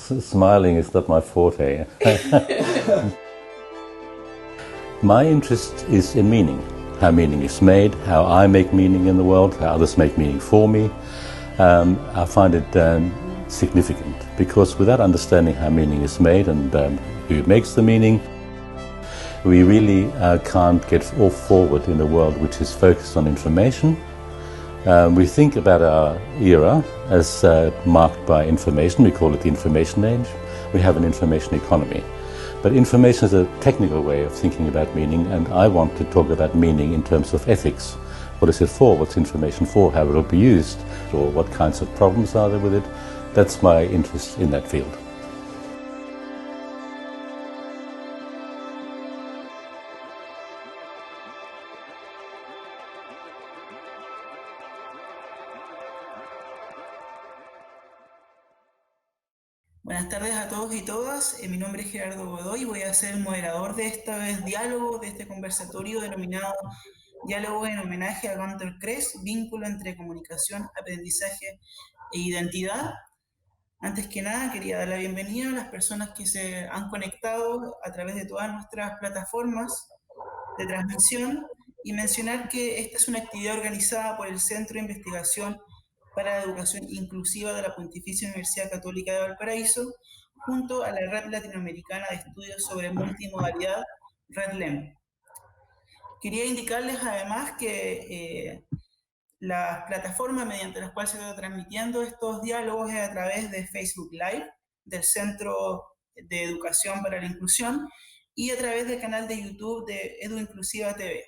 Smiling is not my forte. My interest is in meaning, how meaning is made, how I make meaning in the world, how others make meaning for me. I find it significant because without understanding how meaning is made and who makes the meaning, we really can't get forward in a world which is focused on information. We think about our era as marked by information. We call it the information age. We have an information economy. But information is a technical way of thinking about meaning, and I want to talk about meaning in terms of ethics. What is it for? What's information for? How will it be used? Or what kinds of problems are there with it? That's my interest in that field. Buenas tardes a todos y todas. Mi nombre es Gerardo Godoy y voy a ser el moderador de esta vez diálogo, de este conversatorio denominado Diálogo en homenaje a Gunter Kress, vínculo entre comunicación, aprendizaje e identidad. Antes que nada, quería dar la bienvenida a las personas que se han conectado a través de todas nuestras plataformas de transmisión y mencionar que esta es una actividad organizada por el Centro de Investigación para la Educación Inclusiva de la Pontificia Universidad Católica de Valparaíso, junto a la Red Latinoamericana de Estudios sobre Multimodalidad, RedLem. Quería indicarles además que las plataformas mediante las cuales se está transmitiendo estos diálogos es a través de Facebook Live, del Centro de Educación para la Inclusión, y a través del canal de YouTube de Edu Inclusiva TV.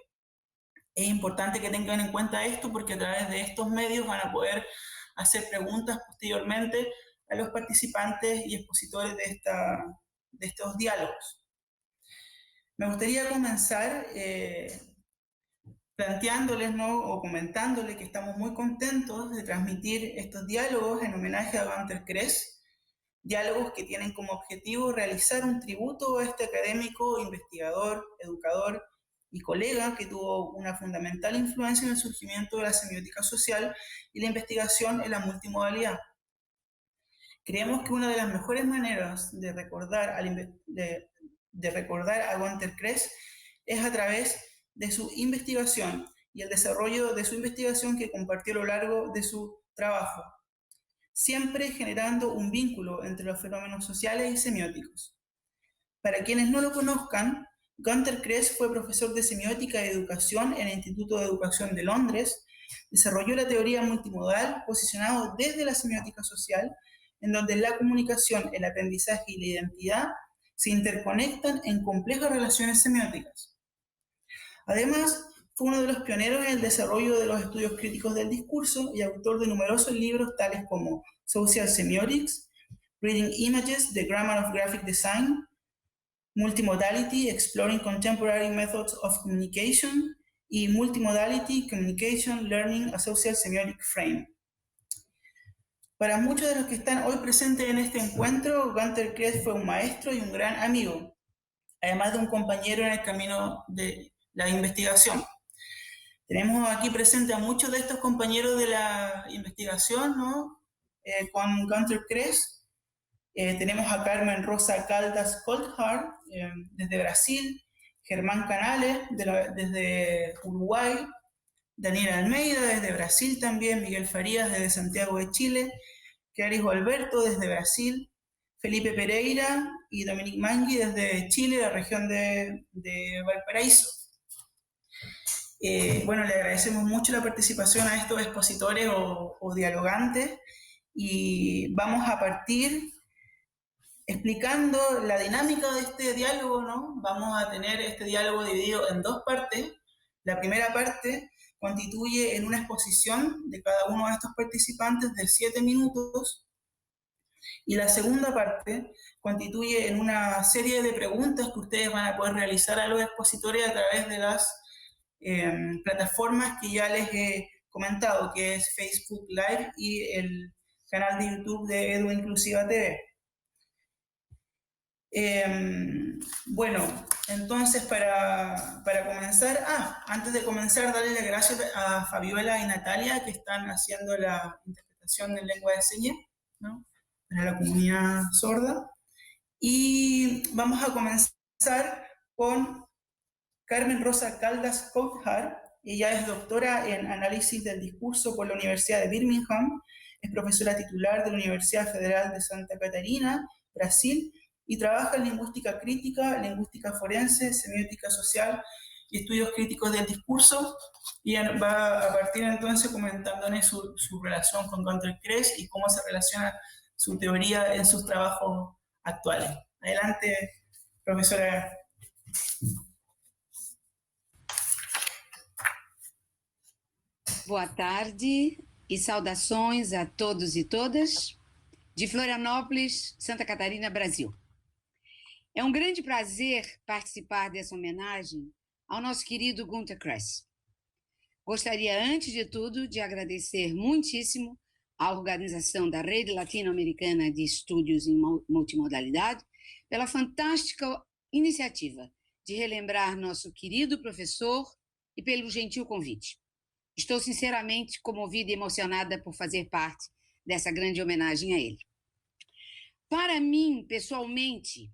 Es importante que tengan en cuenta esto porque a través de estos medios van a poder hacer preguntas posteriormente a los participantes y expositores de estos diálogos. Me gustaría comenzar planteándoles, ¿no?, o comentándole que estamos muy contentos de transmitir estos diálogos en homenaje a Gunter Kress, diálogos que tienen como objetivo realizar un tributo a este académico, investigador, educador y colega que tuvo una fundamental influencia en el surgimiento de la semiótica social y la investigación en la multimodalidad. Creemos que una de las mejores maneras de recordar a Gunter Kress es a través de su investigación y el desarrollo de su investigación que compartió a lo largo de su trabajo, siempre generando un vínculo entre los fenómenos sociales y semióticos. Para quienes no lo conozcan, Gunter Kress fue profesor de semiótica y educación en el Instituto de Educación de Londres, desarrolló la teoría multimodal posicionado desde la semiótica social, en donde la comunicación, el aprendizaje y la identidad se interconectan en complejas relaciones semióticas. Además, fue uno de los pioneros en el desarrollo de los estudios críticos del discurso y autor de numerosos libros tales como Social Semiotics, Reading Images, The Grammar of Graphic Design, Multimodality, Exploring Contemporary Methods of Communication, y Multimodality, Communication, Learning, a Social Semiotic Frame. Para muchos de los que están hoy presentes en este encuentro, Gunter Kress fue un maestro y un gran amigo, además de un compañero en el camino de la investigación. Tenemos aquí presente a muchos de estos compañeros de la investigación, ¿no?, con Gunter Kress. Tenemos a Carmen Rosa Caldas Coldhart desde Brasil, Germán Canales desde Uruguay, Daniel Almeida desde Brasil también, Miguel Farías desde Santiago de Chile, Clarice Alberto desde Brasil, Felipe Pereira y Dominique Mangui desde Chile, la región de Valparaíso. Bueno, le agradecemos mucho la participación a estos expositores o dialogantes y vamos a partir explicando la dinámica de este diálogo, ¿no? Vamos a tener este diálogo dividido en dos partes. La primera parte constituye en una exposición de cada uno de estos participantes de 7 minutos y la segunda parte constituye en una serie de preguntas que ustedes van a poder realizar a los expositores a través de las plataformas que ya les he comentado, que es Facebook Live y el canal de YouTube de Edu Inclusiva TV. Bueno, entonces para comenzar, antes de comenzar, darle las gracias a Fabiola y Natalia que están haciendo la interpretación en lengua de señas, ¿no? para la comunidad sorda. Y vamos a comenzar con Carmen Rosa Caldas Couthard. Ella es doctora en análisis del discurso por la Universidad de Birmingham, es profesora titular de la Universidad Federal de Santa Catarina, Brasil, y trabaja en lingüística crítica, lingüística forense, semiótica social y estudios críticos del discurso. Y va a partir entonces comentándonos su relación con Gunter Kress y cómo se relaciona su teoría en sus trabajos actuales. Adelante, profesora. Boa tarde e saudações a todos e todas de Florianópolis, Santa Catarina, Brasil. É um grande prazer participar dessa homenagem ao nosso querido Gunter Kress. Gostaria, antes de tudo, de agradecer muitíssimo à organização da Rede Latino-Americana de Estúdios em Multimodalidade pela fantástica iniciativa de relembrar nosso querido professor e pelo gentil convite. Estou sinceramente comovida e emocionada por fazer parte dessa grande homenagem a ele. Para mim, pessoalmente,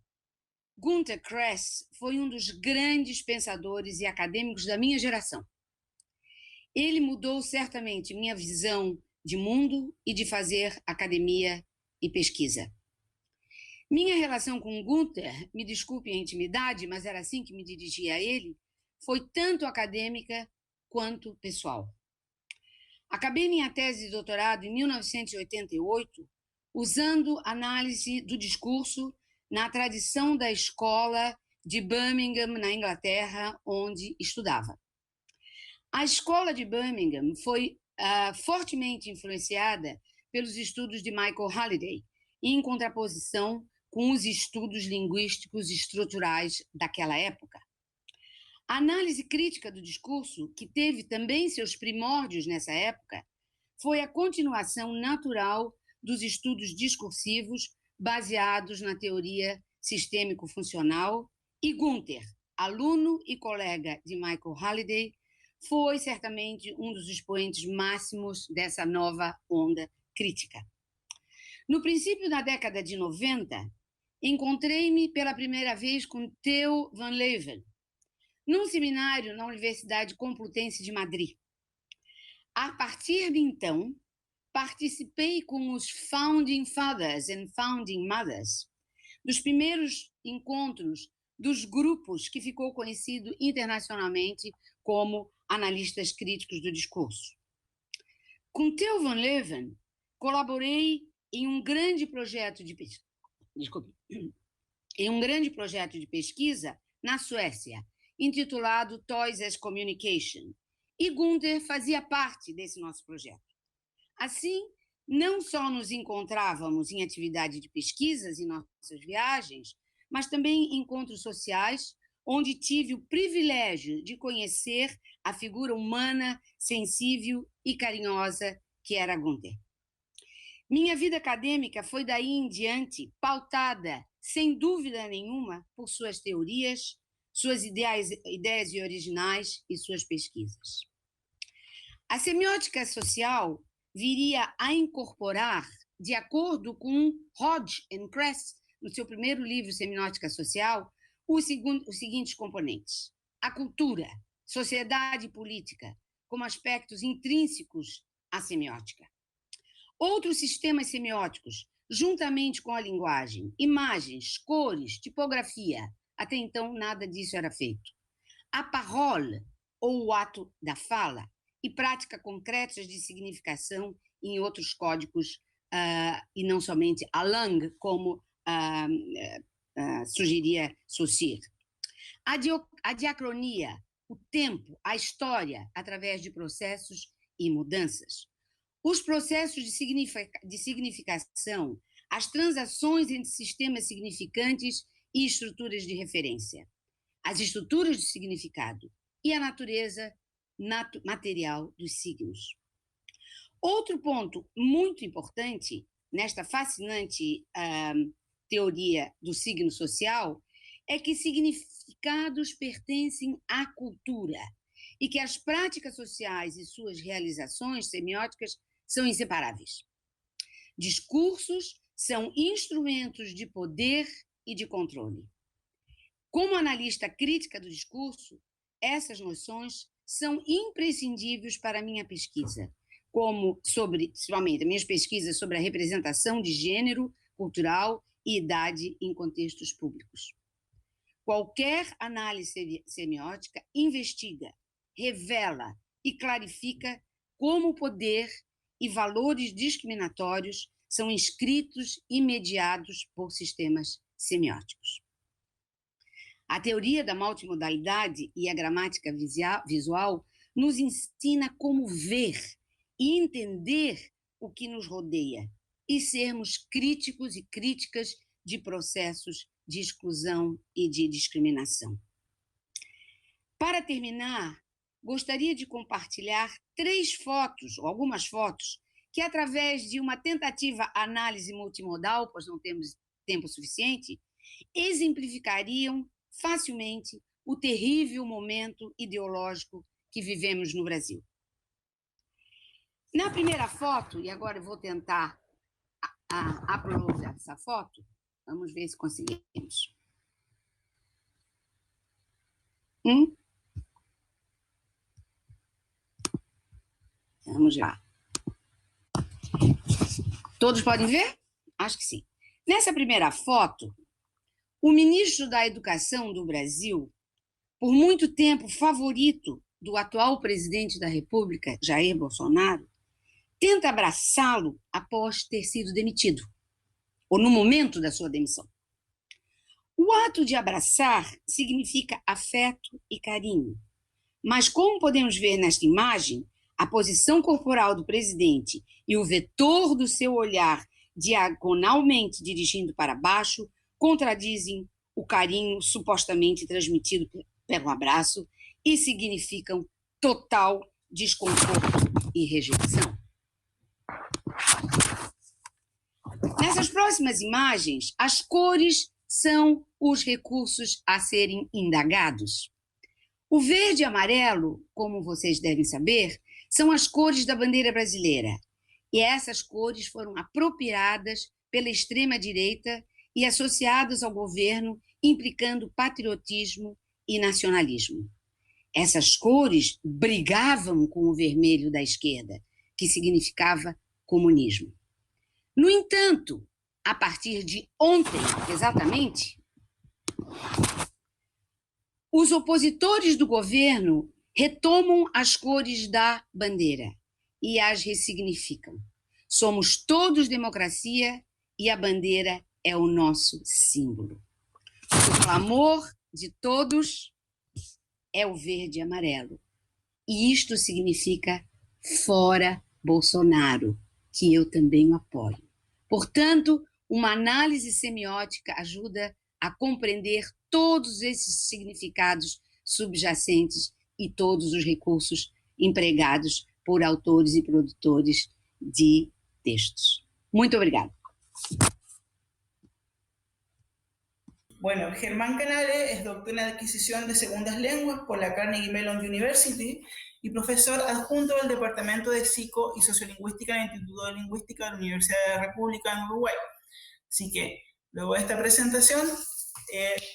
Gunter Kress foi um dos grandes pensadores e acadêmicos da minha geração. Ele mudou certamente minha visão de mundo e de fazer academia e pesquisa. Minha relação com Gunter, me desculpe a intimidade, mas era assim que me dirigia a ele, foi tanto acadêmica quanto pessoal. Acabei minha tese de doutorado em 1988, usando análise do discurso na tradição da escola de Birmingham, na Inglaterra, onde estudava. A escola de Birmingham foi fortemente influenciada pelos estudos de Michael Halliday, em contraposição com os estudos linguísticos estruturais daquela época. A análise crítica do discurso, que teve também seus primórdios nessa época, foi a continuação natural dos estudos discursivos baseados na teoria sistêmico-funcional, e Gunter, aluno e colega de Michael Halliday, foi certamente um dos expoentes máximos dessa nova onda crítica. No princípio da década de 90, encontrei-me pela primeira vez com Theo van Leeuwen, num seminário na Universidade Complutense de Madrid. A partir de então, participei com os Founding Fathers and Founding Mothers, dos primeiros encontros dos grupos que ficou conhecido internacionalmente como analistas críticos do discurso. Com Theo van Leeuwen, colaborei em um grande projeto de pesquisa na Suécia, intitulado Toys as Communication, e Gunter fazia parte desse nosso projeto. Assim, não só nos encontrávamos em atividade de pesquisas em nossas viagens, mas também em encontros sociais, onde tive o privilégio de conhecer a figura humana, sensível e carinhosa que era Gunter. Minha vida acadêmica foi daí em diante pautada, sem dúvida nenhuma, por suas teorias, suas ideias e originais e suas pesquisas. A semiótica social viria a incorporar, de acordo com Hodge e Kress, no seu primeiro livro Semiótica Social, os seguintes componentes: a cultura, sociedade e política, como aspectos intrínsecos à semiótica. Outros sistemas semióticos, juntamente com a linguagem, imagens, cores, tipografia. Até então, nada disso era feito. A parole, ou o ato da fala, e prática concretas de significação em outros códigos, e não somente a langue, como sugeria Saussure. A diacronia, o tempo, a história, através de processos e mudanças. Os processos de significação, as transações entre sistemas significantes e estruturas de referência, as estruturas de significado e a natureza material dos signos. Outro ponto muito importante nesta fascinante teoria do signo social é que significados pertencem à cultura e que as práticas sociais e suas realizações semióticas são inseparáveis. Discursos são instrumentos de poder e de controle. Como analista crítica do discurso, essas noções são imprescindíveis para a minha pesquisa, principalmente minhas pesquisas sobre a representação de gênero, cultural e idade em contextos públicos. Qualquer análise semiótica investiga, revela e clarifica como o poder e valores discriminatórios são inscritos e mediados por sistemas semióticos. A teoria da multimodalidade e a gramática visual nos ensina como ver e entender o que nos rodeia e sermos críticos e críticas de processos de exclusão e de discriminação. Para terminar, gostaria de compartilhar algumas fotos, que através de uma tentativa análise multimodal, pois não temos tempo suficiente, exemplificariam facilmente o terrível momento ideológico que vivemos no Brasil. Na primeira foto, e agora eu vou tentar uploadar essa foto, vamos ver se conseguimos. Vamos lá. Todos podem ver? Acho que sim. Nessa primeira foto, o ministro da Educação do Brasil, por muito tempo favorito do atual presidente da República, Jair Bolsonaro, tenta abraçá-lo após ter sido demitido, ou no momento da sua demissão. O ato de abraçar significa afeto e carinho, mas como podemos ver nesta imagem, a posição corporal do presidente e o vetor do seu olhar diagonalmente dirigindo para baixo contradizem o carinho supostamente transmitido pelo abraço e significam total desconforto e rejeição. Nessas próximas imagens, as cores são os recursos a serem indagados. O verde e amarelo, como vocês devem saber, são as cores da bandeira brasileira. E essas cores foram apropriadas pela extrema-direita e associadas ao governo, implicando patriotismo e nacionalismo. Essas cores brigavam com o vermelho da esquerda, que significava comunismo. No entanto, a partir de ontem, exatamente, os opositores do governo retomam as cores da bandeira e as ressignificam. Somos todos democracia e a bandeira é o nosso símbolo. O clamor de todos é o verde e amarelo. E isto significa fora Bolsonaro, que eu também apoio. Portanto, uma análise semiótica ajuda a compreender todos esses significados subjacentes e todos os recursos empregados por autores e produtores de textos. Muito obrigada. Bueno, Germán Canales es doctor en adquisición de segundas lenguas por la Carnegie Mellon University y profesor adjunto del Departamento de Psico y Sociolingüística en el Instituto de Lingüística de la Universidad de la República en Uruguay. Así que, luego de esta presentación,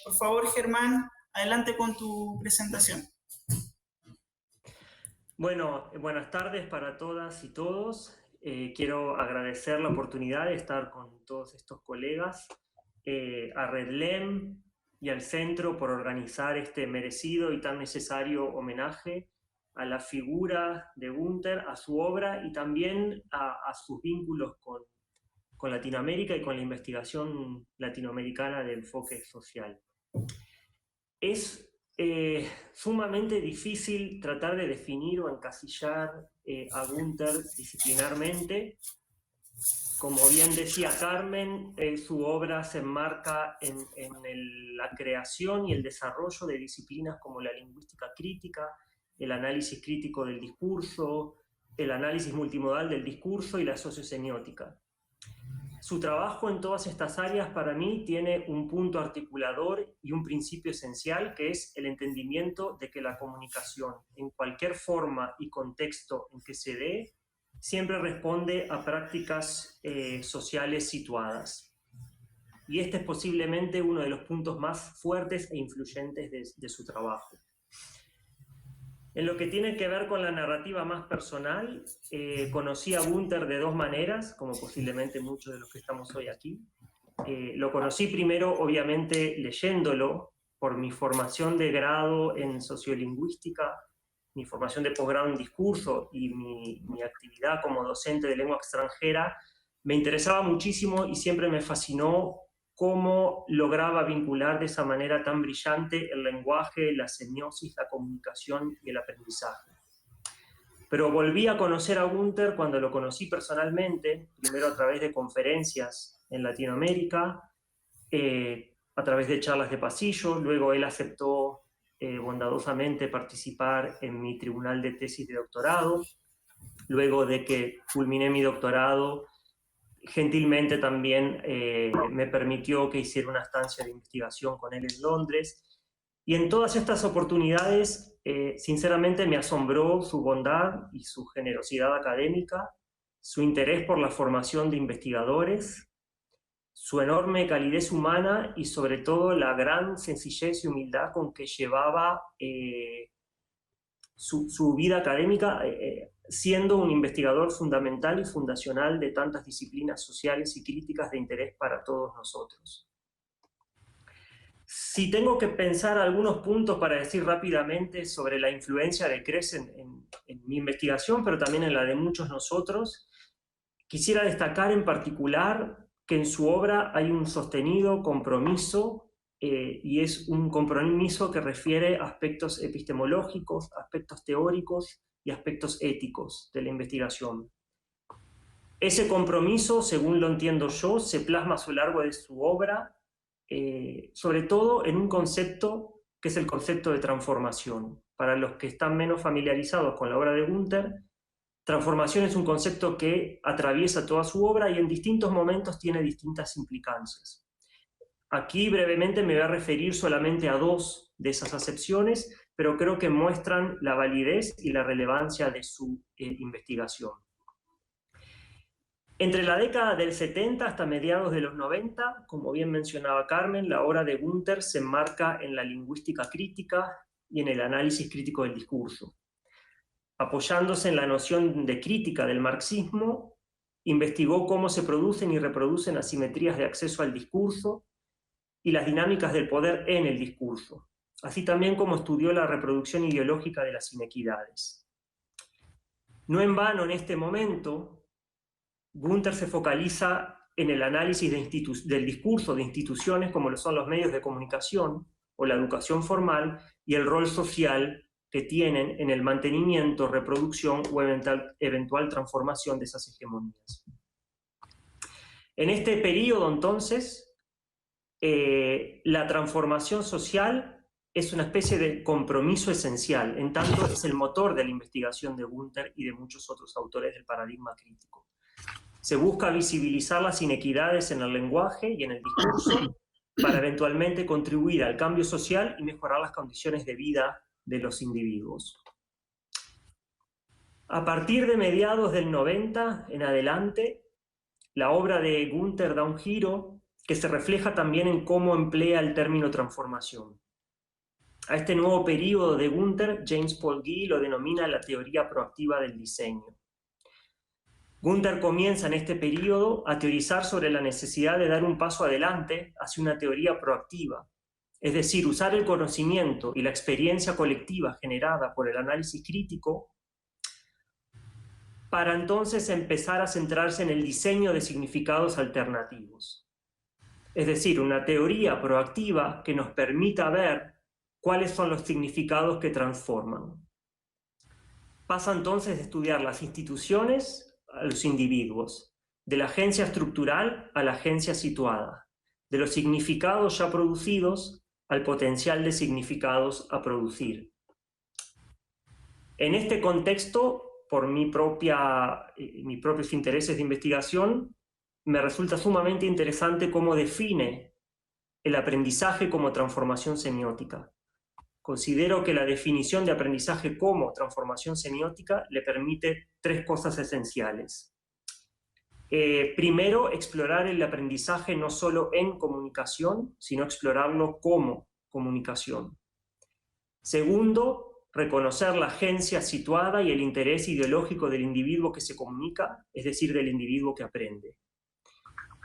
por favor, Germán, adelante con tu presentación. Bueno, buenas tardes para todas y todos. Quiero agradecer la oportunidad de estar con todos estos colegas, a RedLem y al Centro por organizar este merecido y tan necesario homenaje a la figura de Gunther, a su obra y también a sus vínculos con Latinoamérica y con la investigación latinoamericana de enfoque social. Es sumamente difícil tratar de definir o encasillar a Gunther disciplinarmente. Como bien decía Carmen, su obra se enmarca en la creación y el desarrollo de disciplinas como la lingüística crítica, el análisis crítico del discurso, el análisis multimodal del discurso y la sociosemiótica. Su trabajo en todas estas áreas para mí tiene un punto articulador y un principio esencial, que es el entendimiento de que la comunicación, en cualquier forma y contexto en que se dé, siempre responde a prácticas sociales situadas. Y este es posiblemente uno de los puntos más fuertes e influyentes de su trabajo. En lo que tiene que ver con la narrativa más personal, conocí a Günther de dos maneras, como posiblemente muchos de los que estamos hoy aquí. Lo conocí primero, obviamente, leyéndolo, por mi formación de grado en sociolingüística, mi formación de posgrado en discurso y mi actividad como docente de lengua extranjera. Me interesaba muchísimo y siempre me fascinó cómo lograba vincular de esa manera tan brillante el lenguaje, la semiosis, la comunicación y el aprendizaje. Pero volví a conocer a Günther cuando lo conocí personalmente, primero a través de conferencias en Latinoamérica, a través de charlas de pasillo. Luego él aceptó bondadosamente participar en mi tribunal de tesis de doctorado. Luego de que culminé mi doctorado, gentilmente también me permitió que hiciera una estancia de investigación con él en Londres. Y en todas estas oportunidades, sinceramente me asombró su bondad y su generosidad académica, su interés por la formación de investigadores, su enorme calidez humana y sobre todo la gran sencillez y humildad con que llevaba su vida académica, siendo un investigador fundamental y fundacional de tantas disciplinas sociales y críticas de interés para todos nosotros. Si tengo que pensar algunos puntos para decir rápidamente sobre la influencia de Cres en mi investigación, pero también en la de muchos nosotros, quisiera destacar en particular que en su obra hay un sostenido compromiso, y es un compromiso que refiere a aspectos epistemológicos, aspectos teóricos y aspectos éticos de la investigación. Ese compromiso, según lo entiendo yo, se plasma a lo largo de su obra, sobre todo en un concepto que es el concepto de transformación. Para los que están menos familiarizados con la obra de Günther, transformación es un concepto que atraviesa toda su obra y en distintos momentos tiene distintas implicancias. Aquí brevemente me voy a referir solamente a dos de esas acepciones, pero creo que muestran la validez y la relevancia de su investigación. Entre la década del 70 hasta mediados de los 90, como bien mencionaba Carmen, la obra de Günther se enmarca en la lingüística crítica y en el análisis crítico del discurso. Apoyándose en la noción de crítica del marxismo, investigó cómo se producen y reproducen asimetrías de acceso al discurso y las dinámicas del poder en el discurso, así también como estudió la reproducción ideológica de las inequidades. No en vano, en este momento, Günther se focaliza en el análisis del discurso de instituciones como lo son los medios de comunicación o la educación formal y el rol social que tienen en el mantenimiento, reproducción o eventual transformación de esas hegemonías. En este periodo, entonces, la transformación social es una especie de compromiso esencial, en tanto es el motor de la investigación de Günther y de muchos otros autores del paradigma crítico. Se busca visibilizar las inequidades en el lenguaje y en el discurso para eventualmente contribuir al cambio social y mejorar las condiciones de vida de los individuos. A partir de mediados del 90 en adelante, la obra de Günther da un giro que se refleja también en cómo emplea el término transformación. A este nuevo periodo de Günther, James Paul Guy lo denomina la teoría proactiva del diseño. Günther comienza en este periodo a teorizar sobre la necesidad de dar un paso adelante hacia una teoría proactiva, es decir, usar el conocimiento y la experiencia colectiva generada por el análisis crítico para entonces empezar a centrarse en el diseño de significados alternativos. Es decir, una teoría proactiva que nos permita ver cuáles son los significados que transforman. Pasa entonces de estudiar las instituciones a los individuos, de la agencia estructural a la agencia situada, de los significados ya producidos al potencial de significados a producir. En este contexto, por mis propios intereses de investigación, me resulta sumamente interesante cómo define el aprendizaje como transformación semiótica. Considero que la definición de aprendizaje como transformación semiótica le permite tres cosas esenciales. Primero, explorar el aprendizaje no solo en comunicación, sino explorarlo como comunicación. Segundo, reconocer la agencia situada y el interés ideológico del individuo que se comunica, es decir, del individuo que aprende.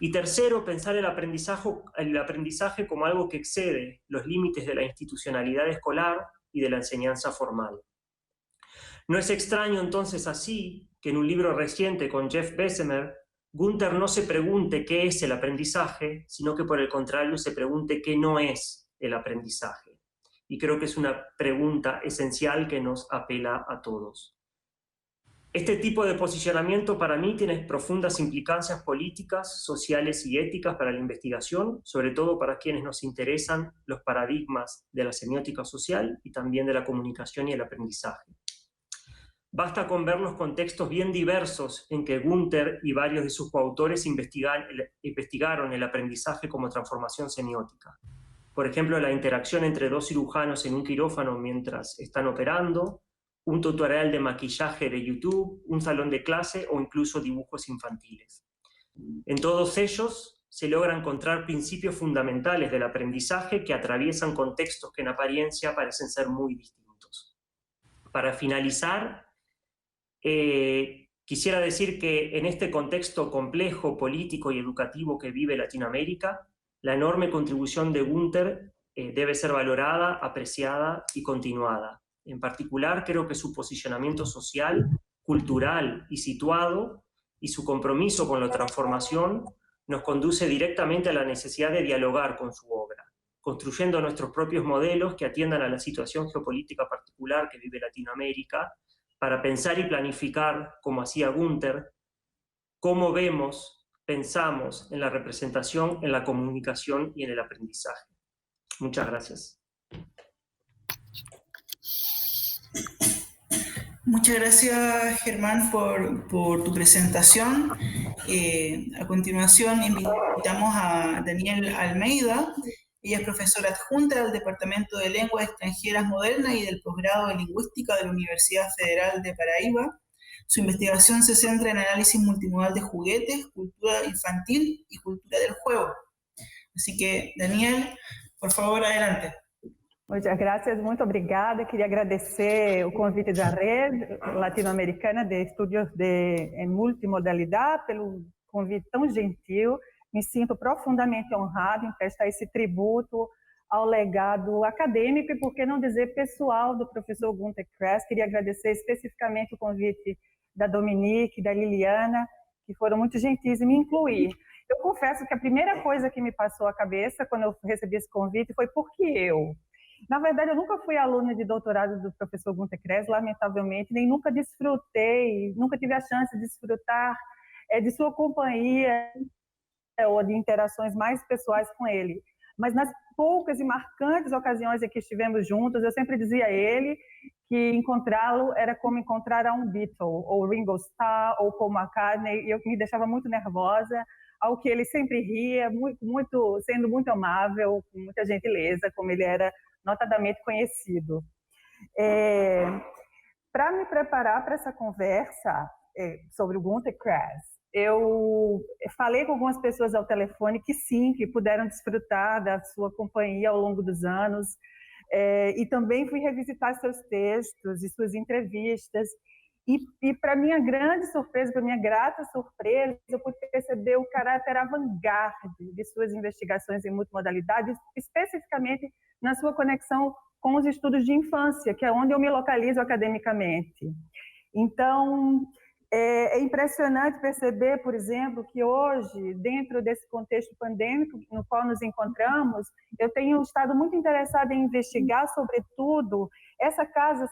Y tercero, pensar el aprendizaje como algo que excede los límites de la institucionalidad escolar y de la enseñanza formal. No es extraño entonces así que en un libro reciente con Jeff Bessemer, Gunther no se pregunte qué es el aprendizaje, sino que por el contrario se pregunte qué no es el aprendizaje. Y creo que es una pregunta esencial que nos apela a todos. Este tipo de posicionamiento para mí tiene profundas implicancias políticas, sociales y éticas para la investigación, sobre todo para quienes nos interesan los paradigmas de la semiótica social y también de la comunicación y el aprendizaje. Basta con ver los contextos bien diversos en que Gunther y varios de sus coautores investigaron el aprendizaje como transformación semiótica. Por ejemplo, la interacción entre dos cirujanos en un quirófano mientras están operando, un tutorial de maquillaje de YouTube, un salón de clase o incluso dibujos infantiles. En todos ellos se logra encontrar principios fundamentales del aprendizaje que atraviesan contextos que en apariencia parecen ser muy distintos. Para finalizar, quisiera decir que en este contexto complejo, político y educativo que vive Latinoamérica, la enorme contribución de Gunther debe ser valorada, apreciada y continuada. En particular, creo que su posicionamiento social, cultural y situado y su compromiso con la transformación nos conduce directamente a la necesidad de dialogar con su obra, construyendo nuestros propios modelos que atiendan a la situación geopolítica particular que vive Latinoamérica, para pensar y planificar, como hacía Gunther, cómo vemos, pensamos en la representación, en la comunicación y en el aprendizaje. Muchas gracias. Muchas gracias, Germán, por tu presentación. A continuación, invitamos a Daniel Almeida. Ella es profesora adjunta del Departamento de Lenguas Extranjeras Modernas y del posgrado de Lingüística de la Universidad Federal de Paraíba. Su investigación se centra en análisis multimodal de juguetes, cultura infantil y cultura del juego. Así que, Daniel, por favor, adelante. Muchas gracias, muito obrigada. Queria agradecer o convite da Rede Latino-Americana de Estudos em Multimodalidade pelo convite tão gentil. Me sinto profundamente honrado em prestar esse tributo ao legado acadêmico e, por que não dizer, pessoal do professor Gunther Kress. Queria agradecer especificamente o convite da Dominique, da Liliana, que foram muito gentis em me incluir. Eu confesso que a primeira coisa que me passou à cabeça quando eu recebi esse convite foi por que eu? Na verdade, eu nunca fui aluna de doutorado do professor Gunther Kress, lamentavelmente, nem nunca desfrutei, nunca tive a chance de desfrutar de sua companhia ou de interações mais pessoais com ele. Mas nas poucas e marcantes ocasiões em que estivemos juntos, eu sempre dizia a ele que encontrá-lo era como encontrar a um Beatle, ou Ringo Starr, ou Paul McCartney, e eu me deixava muito nervosa, ao que ele sempre ria, sendo muito amável, com muita gentileza, como ele era notadamente conhecido. Para me preparar para essa conversa sobre o Gunther Kress, eu falei com algumas pessoas ao telefone que sim, que puderam desfrutar da sua companhia ao longo dos anos, e também fui revisitar seus textos e suas entrevistas, e para minha grande surpresa, para minha grata surpresa, eu pude perceber o caráter avant-garde de suas investigações em multimodalidade, especificamente na sua conexão com os estudos de infância, que é onde eu me localizo academicamente. Então, é impressionante perceber, por exemplo, que hoje, dentro desse contexto pandêmico no qual nos encontramos, eu tenho estado muito interessada em investigar, sobretudo, essa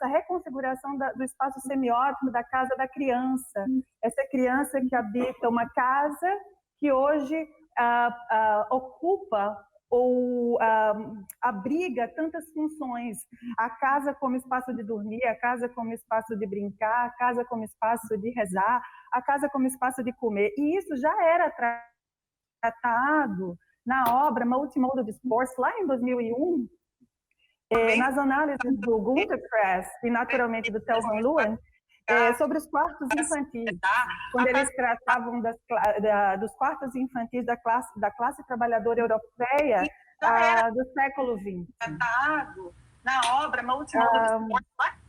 reconfiguração do espaço semiótico da casa da criança. Essa criança que habita uma casa que hoje ocupa ou abriga tantas funções. A casa como espaço de dormir, a casa como espaço de brincar, a casa como espaço de rezar, a casa como espaço de comer. E isso já era tratado na obra Multimodal Discourse, lá em 2001, nas análises do Gunther Kress e, naturalmente, do Tel Van Leeuwen. sobre os quartos infantis, quando eles tratavam dos quartos infantis da classe trabalhadora europeia do século XX. Na obra, na última obra.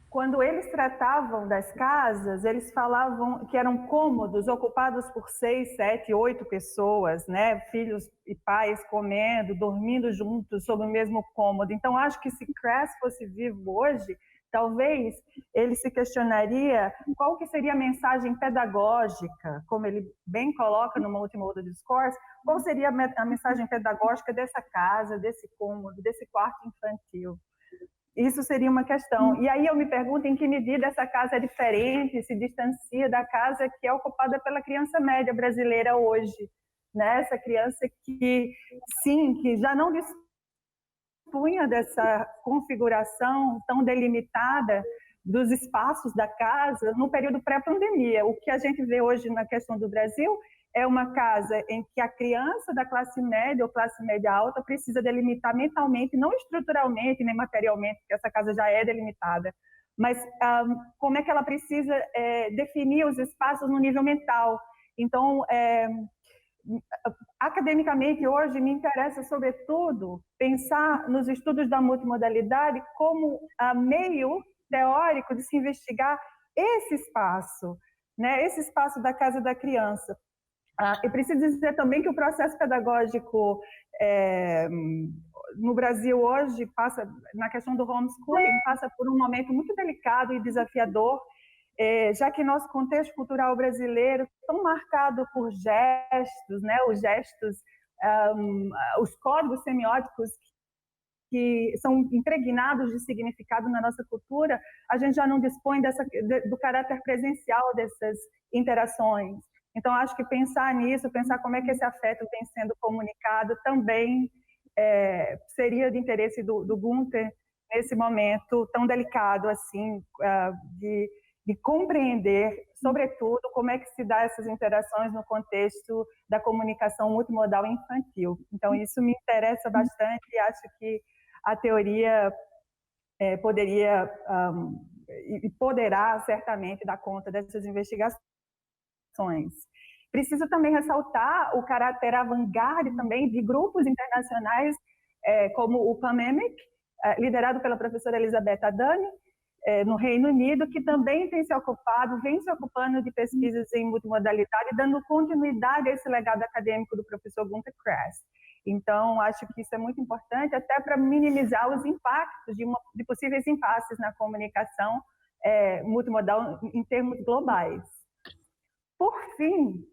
Quando eles tratavam das casas, eles falavam que eram cômodos ocupados por 6, 7, 8 pessoas, né? Filhos e pais comendo, dormindo juntos sob o mesmo cômodo. Então, acho que se Crass fosse vivo hoje, talvez ele se questionaria qual que seria a mensagem pedagógica, como ele bem coloca no Multimodal Discourse, qual seria a mensagem pedagógica dessa casa, desse cômodo, desse quarto infantil. Isso seria uma questão. E aí eu me pergunto em que medida essa casa é diferente, se distancia da casa que é ocupada pela criança média brasileira hoje, né? Essa criança que, sim, que já não dispunha dessa configuração tão delimitada dos espaços da casa no período pré-pandemia. O que a gente vê hoje na questão do Brasil é uma casa em que a criança da classe média ou classe média alta precisa delimitar mentalmente, não estruturalmente nem materialmente, porque essa casa já é delimitada, mas como é que ela precisa definir os espaços no nível mental. Então, academicamente, hoje, me interessa, sobretudo, pensar nos estudos da multimodalidade como meio teórico de se investigar esse espaço, né? Esse espaço da casa da criança. E preciso dizer também que o processo pedagógico no Brasil hoje passa, na questão do homeschooling, passa por um momento muito delicado e desafiador, já que nosso contexto cultural brasileiro é tão marcado por gestos, né, os gestos, os códigos semióticos que são impregnados de significado na nossa cultura, a gente já não dispõe do caráter presencial dessas interações. Então, acho que pensar nisso, pensar como é que esse afeto vem sendo comunicado, também seria de interesse do Gunther nesse momento tão delicado assim, de compreender, sobretudo, como é que se dá essas interações no contexto da comunicação multimodal infantil. Então, isso me interessa bastante e acho que a teoria poderia e poderá certamente dar conta dessas investigações. Preciso também ressaltar o caráter avant-garde também de grupos internacionais, como o PAMEMIC, liderado pela professora Elizabeth Adani, no Reino Unido, que também vem se ocupando de pesquisas em multimodalidade, dando continuidade a esse legado acadêmico do professor Gunther Crass. Então, acho que isso é muito importante, até para minimizar os impactos de possíveis impasses na comunicação multimodal em termos globais. Por fim,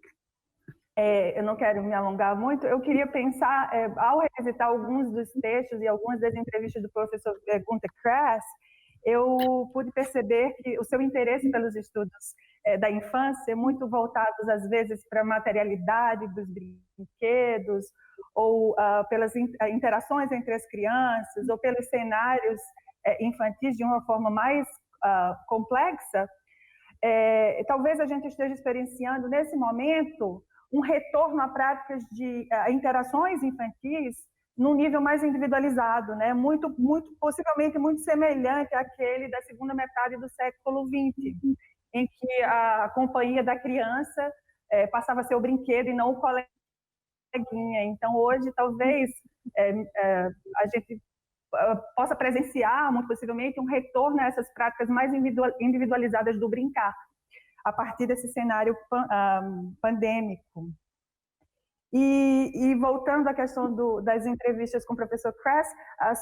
eu não quero me alongar muito, eu queria pensar, ao revisitar alguns dos textos e algumas das entrevistas do professor Gunther Crass, eu pude perceber que o seu interesse pelos estudos da infância, muito voltados às vezes para a materialidade dos brinquedos, ou pelas interações entre as crianças, ou pelos cenários infantis de uma forma mais complexa, talvez a gente esteja experienciando nesse momento um retorno a práticas de interações infantis num nível mais individualizado, né? Muito, possivelmente muito semelhante àquele da segunda metade do século XX, em que a companhia da criança passava a ser o brinquedo e não o coleguinha. Então, hoje, talvez a gente possa presenciar, muito possivelmente, um retorno a essas práticas mais individualizadas do brincar, a partir desse cenário pandêmico. E voltando à questão das entrevistas com o professor Crass,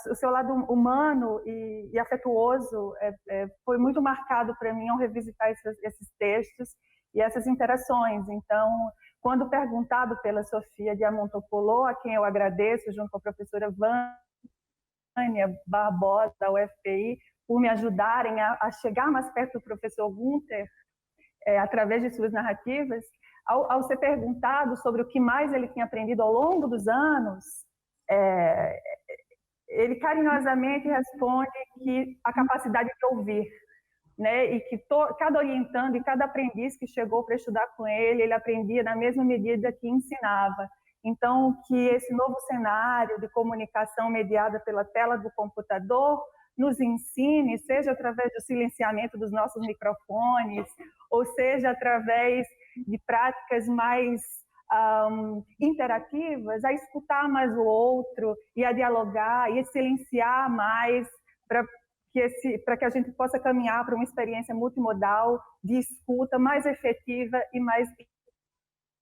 o seu lado humano e afetuoso foi muito marcado para mim ao revisitar esses textos e essas interações. Então, quando perguntado pela Sofia Diamantopoulos, a quem eu agradeço, junto com a professora Vânia Barbosa, da UFPI, por me ajudarem a chegar mais perto do professor Gunther, através de suas narrativas, ao ser perguntado sobre o que mais ele tinha aprendido ao longo dos anos, ele carinhosamente responde que a capacidade de ouvir, né? E que cada orientando e cada aprendiz que chegou para estudar com ele aprendia na mesma medida que ensinava. Então, que esse novo cenário de comunicação mediada pela tela do computador nos ensine, seja através do silenciamento dos nossos microfones, ou seja através de práticas mais interativas, a escutar mais o outro e a dialogar e a silenciar mais para que a gente possa caminhar para uma experiência multimodal de escuta mais efetiva e mais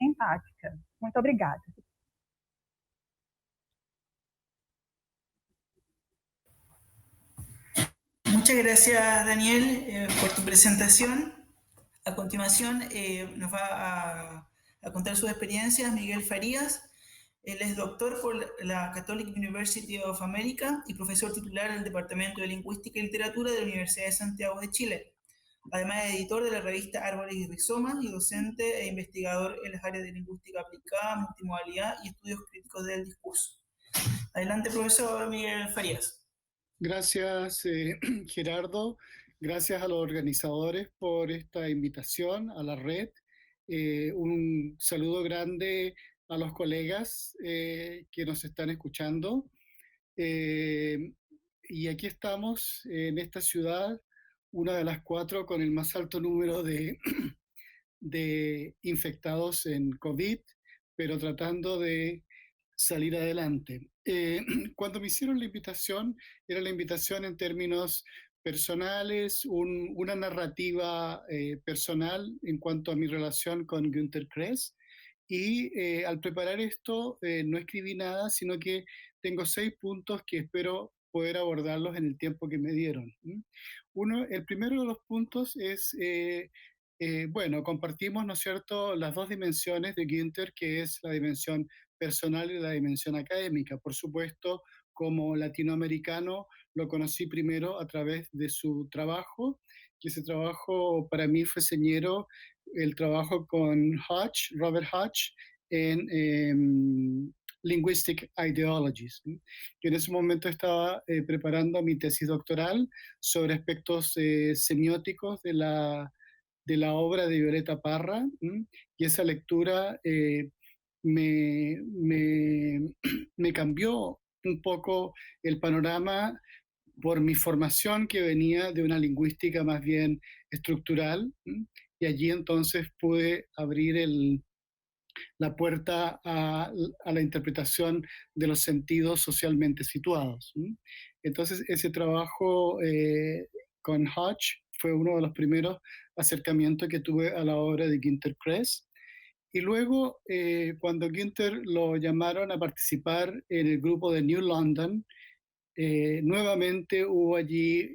empática. Muito obrigada. Muchas gracias, Daniel, por tu presentación. A continuación nos va a contar sus experiencias Miguel Farías. Él es doctor por la Catholic University of America y profesor titular del Departamento de Lingüística y Literatura de la Universidad de Santiago de Chile. Además de editor de la revista Árboles y Rizomas y docente e investigador en las áreas de lingüística aplicada, multimodalidad y estudios críticos del discurso. Adelante, profesor Miguel Farías. Gracias, Gerardo. Gracias a los organizadores por esta invitación a la red. Un saludo grande a los colegas que nos están escuchando. Y aquí estamos en esta ciudad, una de las 4 con el más alto número de infectados en COVID, pero tratando de salir adelante. Cuando me hicieron la invitación, era la invitación en términos personales, una narrativa personal en cuanto a mi relación con Günter Kress. Y al preparar esto, no escribí nada, sino que tengo 6 puntos que espero poder abordarlos en el tiempo que me dieron. El primero de los puntos es, bueno, compartimos, ¿no es cierto?, las 2 dimensiones de Günter, que es la dimensión personal y la dimensión académica. Por supuesto, como latinoamericano, lo conocí primero a través de su trabajo, y ese trabajo para mí fue señero, el trabajo con Hodge, Robert Hodge, en Linguistic Ideologies. Yo en ese momento estaba preparando mi tesis doctoral sobre aspectos semióticos de la obra de Violeta Parra, y esa lectura me cambió un poco el panorama por mi formación, que venía de una lingüística más bien estructural, y allí entonces pude abrir la puerta a la interpretación de los sentidos socialmente situados. Entonces ese trabajo con Hodge fue uno de los primeros acercamientos que tuve a la obra de Günter Kress. Y luego, cuando Günter lo llamaron a participar en el grupo de New London, nuevamente hubo allí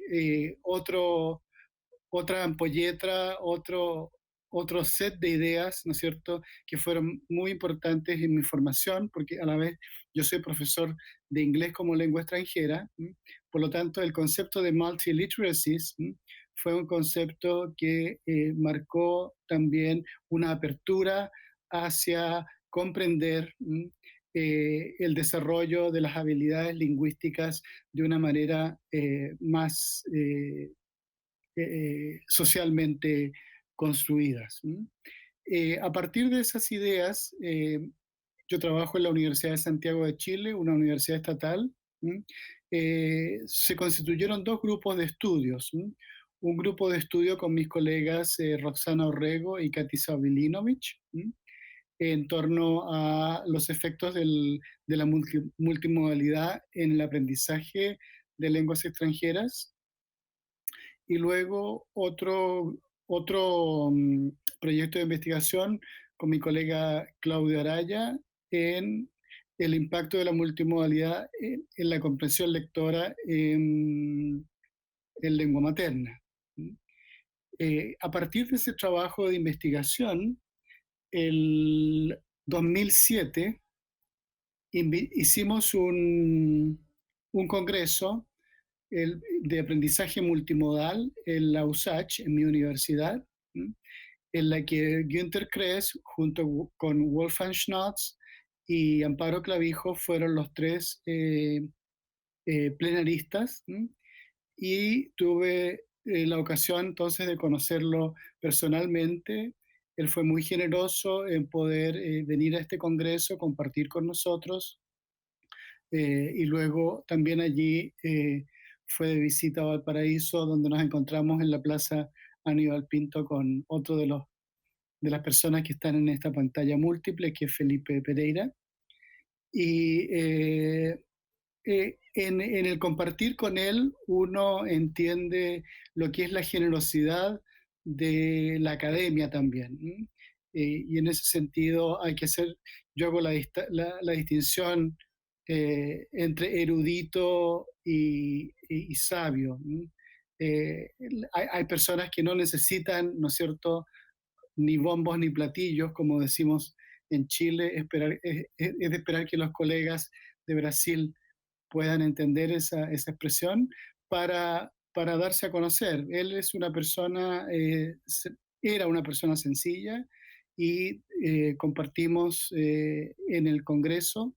otra ampolletra, otro set de ideas, ¿no es cierto?, que fueron muy importantes en mi formación, porque a la vez yo soy profesor de inglés como lengua extranjera. Por lo tanto, el concepto de multiliteracies fue un concepto que marcó también una apertura hacia comprender el desarrollo de las habilidades lingüísticas de una manera más socialmente construidas. A partir de esas ideas, yo trabajo en la Universidad de Santiago de Chile, una universidad estatal. Se constituyeron 2 grupos de estudios. Un grupo de estudio con mis colegas Roxana Orrego y Katy Sabilinovich, en torno a los efectos de la multimodalidad en el aprendizaje de lenguas extranjeras. Y luego otro proyecto de investigación con mi colega Claudio Araya en el impacto de la multimodalidad en la comprensión lectora en lengua materna. A partir de ese trabajo de investigación, el 2007 hicimos un congreso de aprendizaje multimodal en la USACH, en mi universidad, en la que Günter Kress, junto con Wolfgang Schnotz y Amparo Clavijo, fueron los 3 plenaristas, y tuve la ocasión entonces de conocerlo personalmente. Él fue muy generoso en poder venir a este congreso, compartir con nosotros, y luego también allí fue de visita a Valparaíso, donde nos encontramos en la Plaza Aníbal Pinto con otro de las personas que están en esta pantalla múltiple, que es Felipe Pereira. Y en el compartir con él uno entiende lo que es la generosidad de la academia también. Y en ese sentido hay que hacer, yo hago la distinción entre erudito y sabio. Hay personas que no necesitan, ¿no es cierto?, ni bombos ni platillos, como decimos en Chile, es de esperar que los colegas de Brasil puedan entender esa expresión para darse a conocer. Él es una persona, era una persona sencilla y compartimos en el Congreso.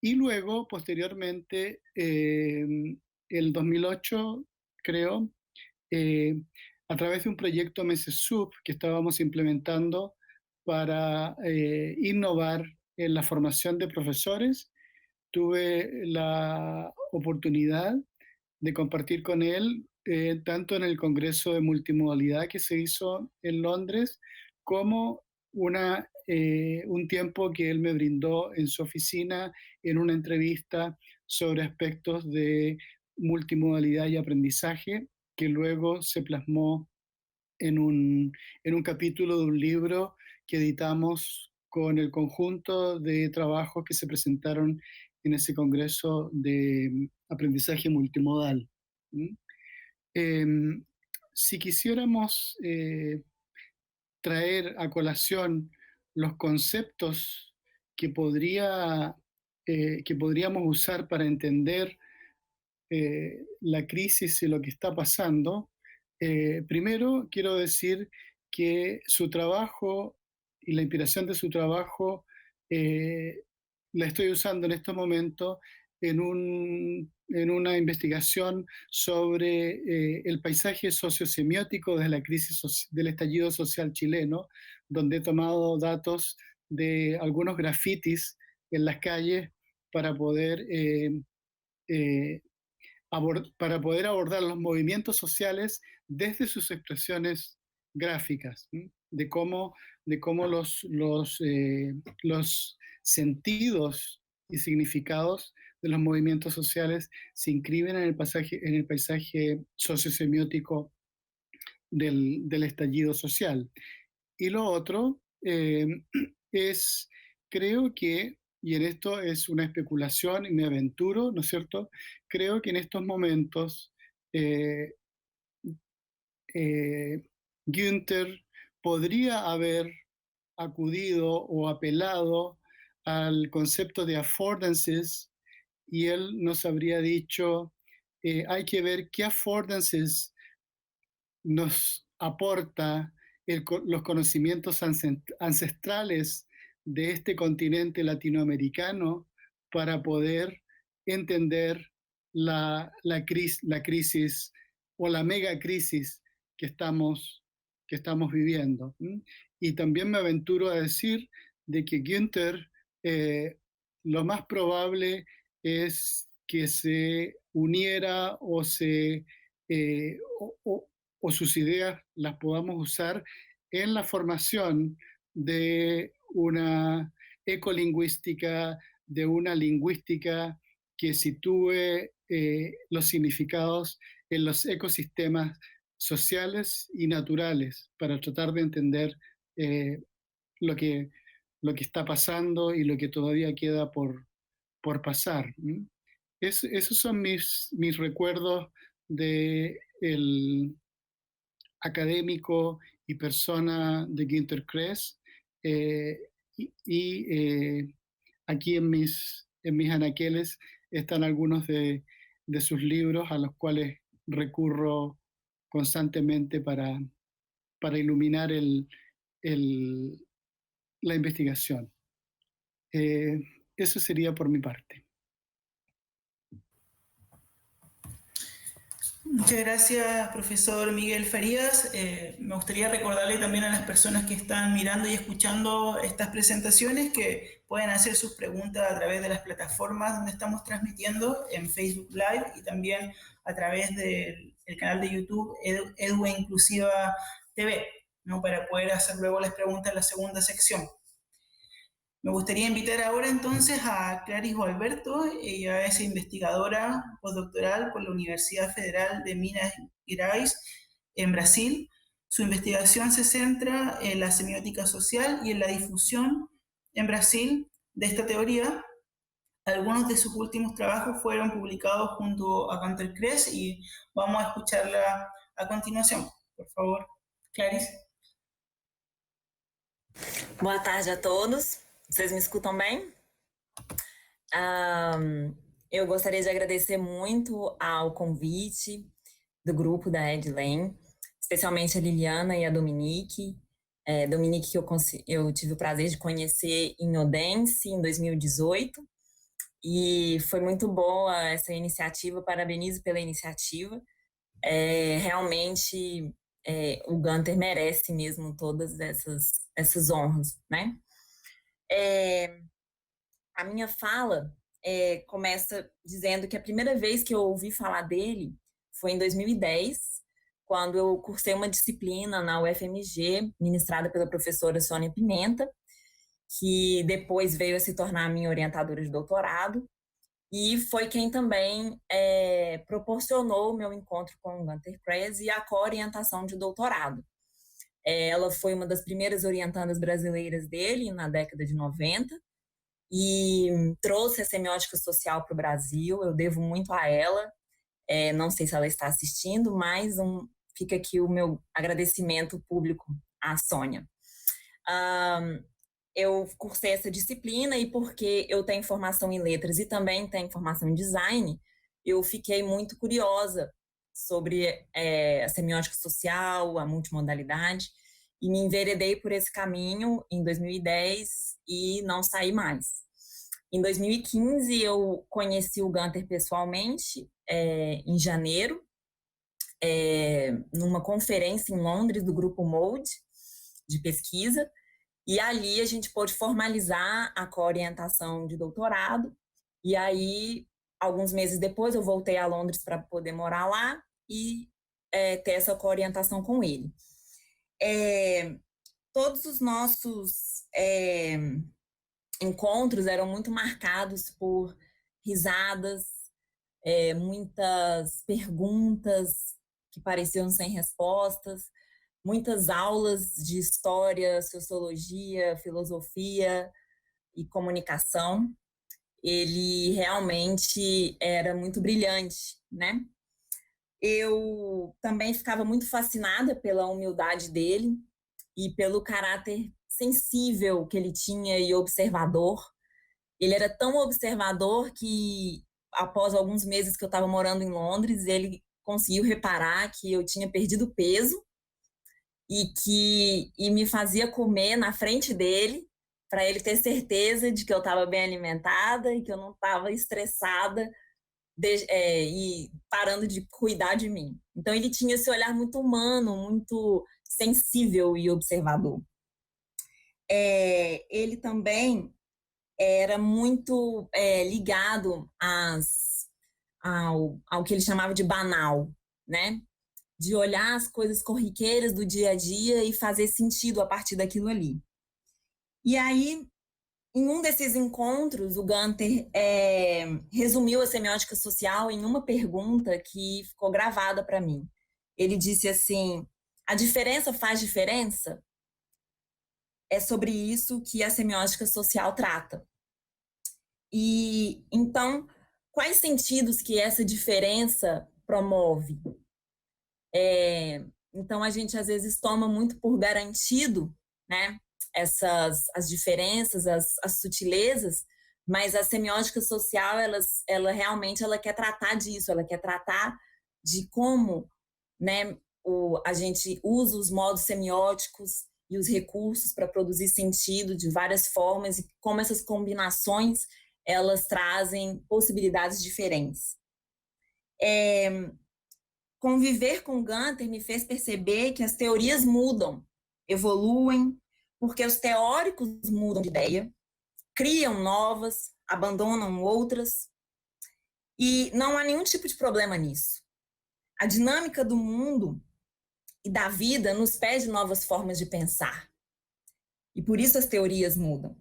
Y luego, posteriormente, el 2008, creo, a través de un proyecto MESESUB que estábamos implementando para innovar en la formación de profesores, tuve la oportunidad de compartir con él tanto en el Congreso de Multimodalidad que se hizo en Londres, como un tiempo que él me brindó en su oficina en una entrevista sobre aspectos de multimodalidad y aprendizaje, que luego se plasmó en un capítulo de un libro que editamos con el conjunto de trabajos que se presentaron en ese congreso de aprendizaje multimodal. Si quisiéramos traer a colación los conceptos que podríamos usar para entender la crisis y lo que está pasando, primero quiero decir que su trabajo y la inspiración de su trabajo la estoy usando en este momento en una investigación sobre el paisaje sociosemiótico de la crisis del estallido social chileno, donde he tomado datos de algunos grafitis en las calles para poder abordar los movimientos sociales desde sus expresiones gráficas, de cómo los sentidos y significados de los movimientos sociales se inscriben en el paisaje sociosemiótico del estallido social. Y lo otro es, creo que, y en esto es una especulación y me aventuro, ¿no es cierto?, creo que en estos momentos Günther podría haber acudido o apelado al concepto de affordances, y él nos habría dicho, hay que ver qué affordances nos aporta los conocimientos ancestrales de este continente latinoamericano para poder entender la crisis o la megacrisis que estamos viviendo. Y también me aventuro a decir de que Günther lo más probable es que se uniera o sus ideas las podamos usar en la formación de una ecolingüística, de una lingüística que sitúe los significados en los ecosistemas sociales y naturales para tratar de entender lo que está pasando y lo que todavía queda por pasar. Esos son mis recuerdos de el académico y persona de Günther Kress, aquí en mis anaqueles están algunos de sus libros a los cuales recurro constantemente para iluminar la investigación. Eso sería por mi parte. Muchas gracias, profesor Miguel Farías. Me gustaría recordarle también a las personas que están mirando y escuchando estas presentaciones que pueden hacer sus preguntas a través de las plataformas donde estamos transmitiendo en Facebook Live y también a través del canal de YouTube Edu Inclusiva TV, ¿no? Para poder hacer luego las preguntas en la segunda sección. Me gustaría invitar ahora entonces a Clarice Gualberto. Ella es investigadora postdoctoral por la Universidad Federal de Minas Gerais en Brasil. Su investigación se centra en la semiótica social y en la difusión en Brasil de esta teoría. Algunos de sus últimos trabajos fueron publicados junto a Gunter Kress y vamos a escucharla a continuación. Por favor, Clarice. Boa tarde a todos. Vocês me escutam bem? Eu gostaria de agradecer muito ao convite do grupo da Edlem, especialmente a Liliana e a Dominique. Dominique, que eu tive o prazer de conhecer em Odense, em 2018, e foi muito boa essa iniciativa, parabenizo pela iniciativa. Realmente, o Gunter merece mesmo todas essas honras, né? A minha fala começa dizendo que a primeira vez que eu ouvi falar dele foi em 2010, quando eu cursei uma disciplina na UFMG, ministrada pela professora Sônia Pimenta, que depois veio a se tornar minha orientadora de doutorado, e foi quem também proporcionou o meu encontro com o Gunter Kress e a co-orientação de doutorado. Ela foi uma das primeiras orientandas brasileiras dele na década de 90 e trouxe a semiótica social para o Brasil. Eu devo muito a ela. Não sei se ela está assistindo, mas fica aqui o meu agradecimento público à Sônia. Eu cursei essa disciplina e porque eu tenho formação em letras e também tenho formação em design, eu fiquei muito curiosa sobre a semiótica social, a multimodalidade, e me enveredei por esse caminho em 2010 e não saí mais. Em 2015, eu conheci o Gunter pessoalmente, em janeiro, numa conferência em Londres do Grupo MOLD, de pesquisa, e ali a gente pôde formalizar a co-orientação de doutorado, e aí, alguns meses depois, eu voltei a Londres para poder morar lá e ter essa co-orientação com ele. Todos os nossos encontros eram muito marcados por risadas, muitas perguntas que pareciam sem respostas, muitas aulas de história, sociologia, filosofia e comunicação. Ele realmente era muito brilhante, né? Eu também ficava muito fascinada pela humildade dele e pelo caráter sensível que ele tinha e observador. Ele era tão observador que, após alguns meses que eu estava morando em Londres, ele conseguiu reparar que eu tinha perdido peso e me fazia comer na frente dele para ele ter certeza de que eu estava bem alimentada e que eu não estava estressada e parando de cuidar de mim. Então, ele tinha esse olhar muito humano, muito sensível e observador. Ele também era muito ligado ao que ele chamava de banal, né? De olhar as coisas corriqueiras do dia a dia e fazer sentido a partir daquilo ali. E aí, em um desses encontros, o Gunter resumiu a semiótica social em uma pergunta que ficou gravada para mim. Ele disse assim: a diferença faz diferença? É sobre isso que a semiótica social trata. E então, quais sentidos que essa diferença promove? Então, a gente às vezes toma muito por garantido, né, as diferenças, as sutilezas, mas a semiótica social, ela realmente quer tratar disso, ela quer tratar de como, né, a gente usa os modos semióticos e os recursos para produzir sentido de várias formas e como essas combinações, elas trazem possibilidades diferentes. Conviver com Gunter me fez perceber que as teorias mudam, evoluem, porque os teóricos mudam de ideia, criam novas, abandonam outras, e não há nenhum tipo de problema nisso. A dinâmica do mundo e da vida nos pede novas formas de pensar. E por isso as teorias mudam.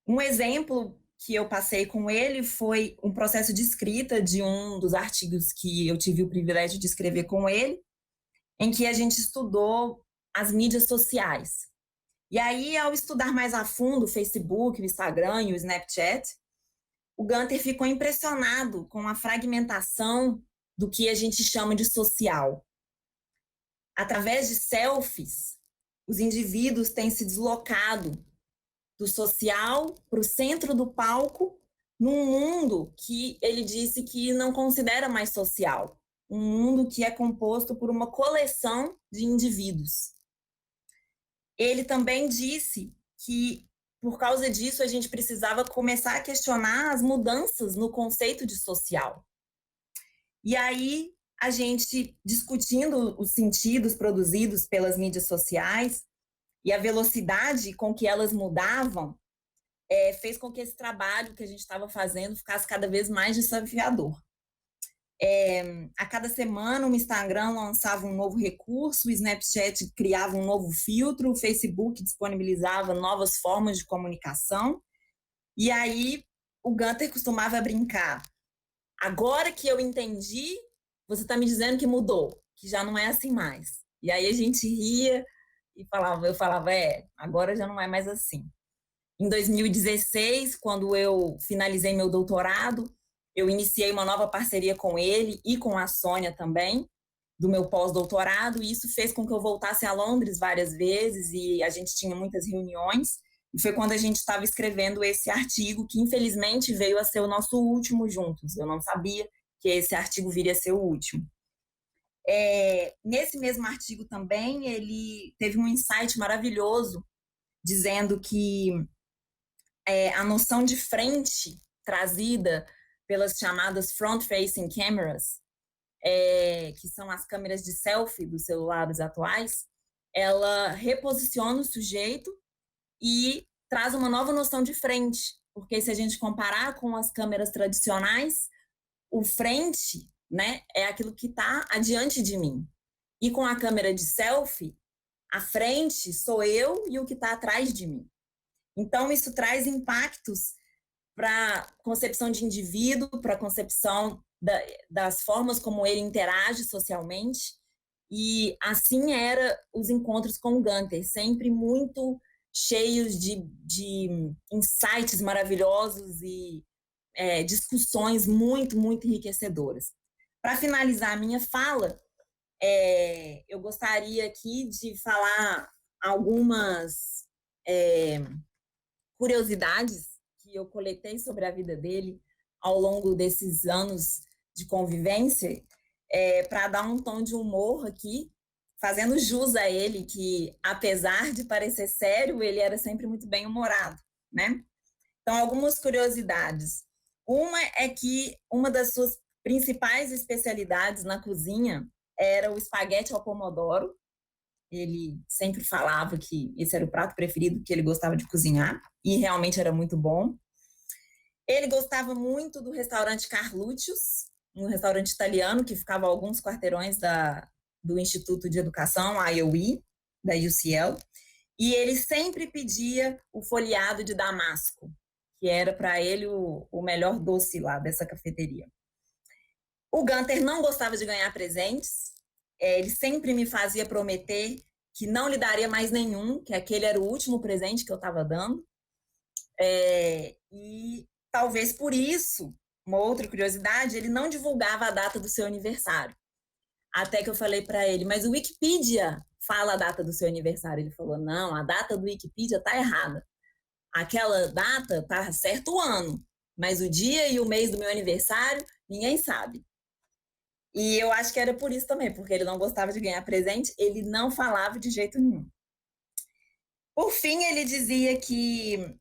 Um exemplo que eu passei com ele foi um processo de escrita de um dos artigos que eu tive o privilégio de escrever com ele, em que a gente estudou as mídias sociais. E aí, ao estudar mais a fundo o Facebook, o Instagram e o Snapchat, o Gunter ficou impressionado com a fragmentação do que a gente chama de social. Através de selfies, os indivíduos têm se deslocado do social para o centro do palco, num mundo que ele disse que não considera mais social, um mundo que é composto por uma coleção de indivíduos. Ele também disse que, por causa disso, a gente precisava começar a questionar as mudanças no conceito de social. E aí, a gente, discutindo os sentidos produzidos pelas mídias sociais e a velocidade com que elas mudavam, fez com que esse trabalho que a gente estava fazendo ficasse cada vez mais desafiador. A cada semana o Instagram lançava um novo recurso, o Snapchat criava um novo filtro, o Facebook disponibilizava novas formas de comunicação, e aí o Gunter costumava brincar: agora que eu entendi, você está me dizendo que mudou, que já não é assim mais. E aí a gente ria e eu falava, agora já não é mais assim. Em 2016, quando eu finalizei meu doutorado, eu iniciei uma nova parceria com ele e com a Sônia também, do meu pós-doutorado, e isso fez com que eu voltasse a Londres várias vezes, e a gente tinha muitas reuniões, e foi quando a gente estava escrevendo esse artigo, que infelizmente veio a ser o nosso último juntos. Eu não sabia que esse artigo viria a ser o último. Nesse mesmo artigo também, ele teve um insight maravilhoso, dizendo que a noção de frente trazida pelas chamadas front-facing cameras, que são as câmeras de selfie dos celulares atuais, ela reposiciona o sujeito e traz uma nova noção de frente, porque se a gente comparar com as câmeras tradicionais, o frente, né, é aquilo que está adiante de mim. E com a câmera de selfie, a frente sou eu e o que está atrás de mim. Então, isso traz impactos para a concepção de indivíduo, para a concepção das formas como ele interage socialmente. E assim eram os encontros com o Gunter, sempre muito cheios de insights maravilhosos e discussões muito, muito enriquecedoras. Para finalizar a minha fala, eu gostaria aqui de falar algumas curiosidades que eu coletei sobre a vida dele ao longo desses anos de convivência, para dar um tom de humor aqui, fazendo jus a ele, que apesar de parecer sério, ele era sempre muito bem-humorado, né? Então, algumas curiosidades. Uma é que uma das suas principais especialidades na cozinha era o espaguete ao pomodoro. Ele sempre falava que esse era o prato preferido que ele gostava de cozinhar, e realmente era muito bom. Ele gostava muito do restaurante Carlucci's, um restaurante italiano que ficava a alguns quarteirões do Instituto de Educação, a IOE, da UCL, e ele sempre pedia o folheado de damasco, que era para ele o melhor doce lá dessa cafeteria. O Gunter não gostava de ganhar presentes, ele sempre me fazia prometer que não lhe daria mais nenhum, que aquele era o último presente que eu estava dando. E talvez por isso, uma outra curiosidade, ele não divulgava a data do seu aniversário. Até que eu falei para ele, mas o Wikipedia fala a data do seu aniversário. Ele falou, não, a data do Wikipedia está errada. Aquela data está certo o ano, mas o dia e o mês do meu aniversário, ninguém sabe. E eu acho que era por isso também, porque ele não gostava de ganhar presente, ele não falava de jeito nenhum. Por fim, ele dizia que,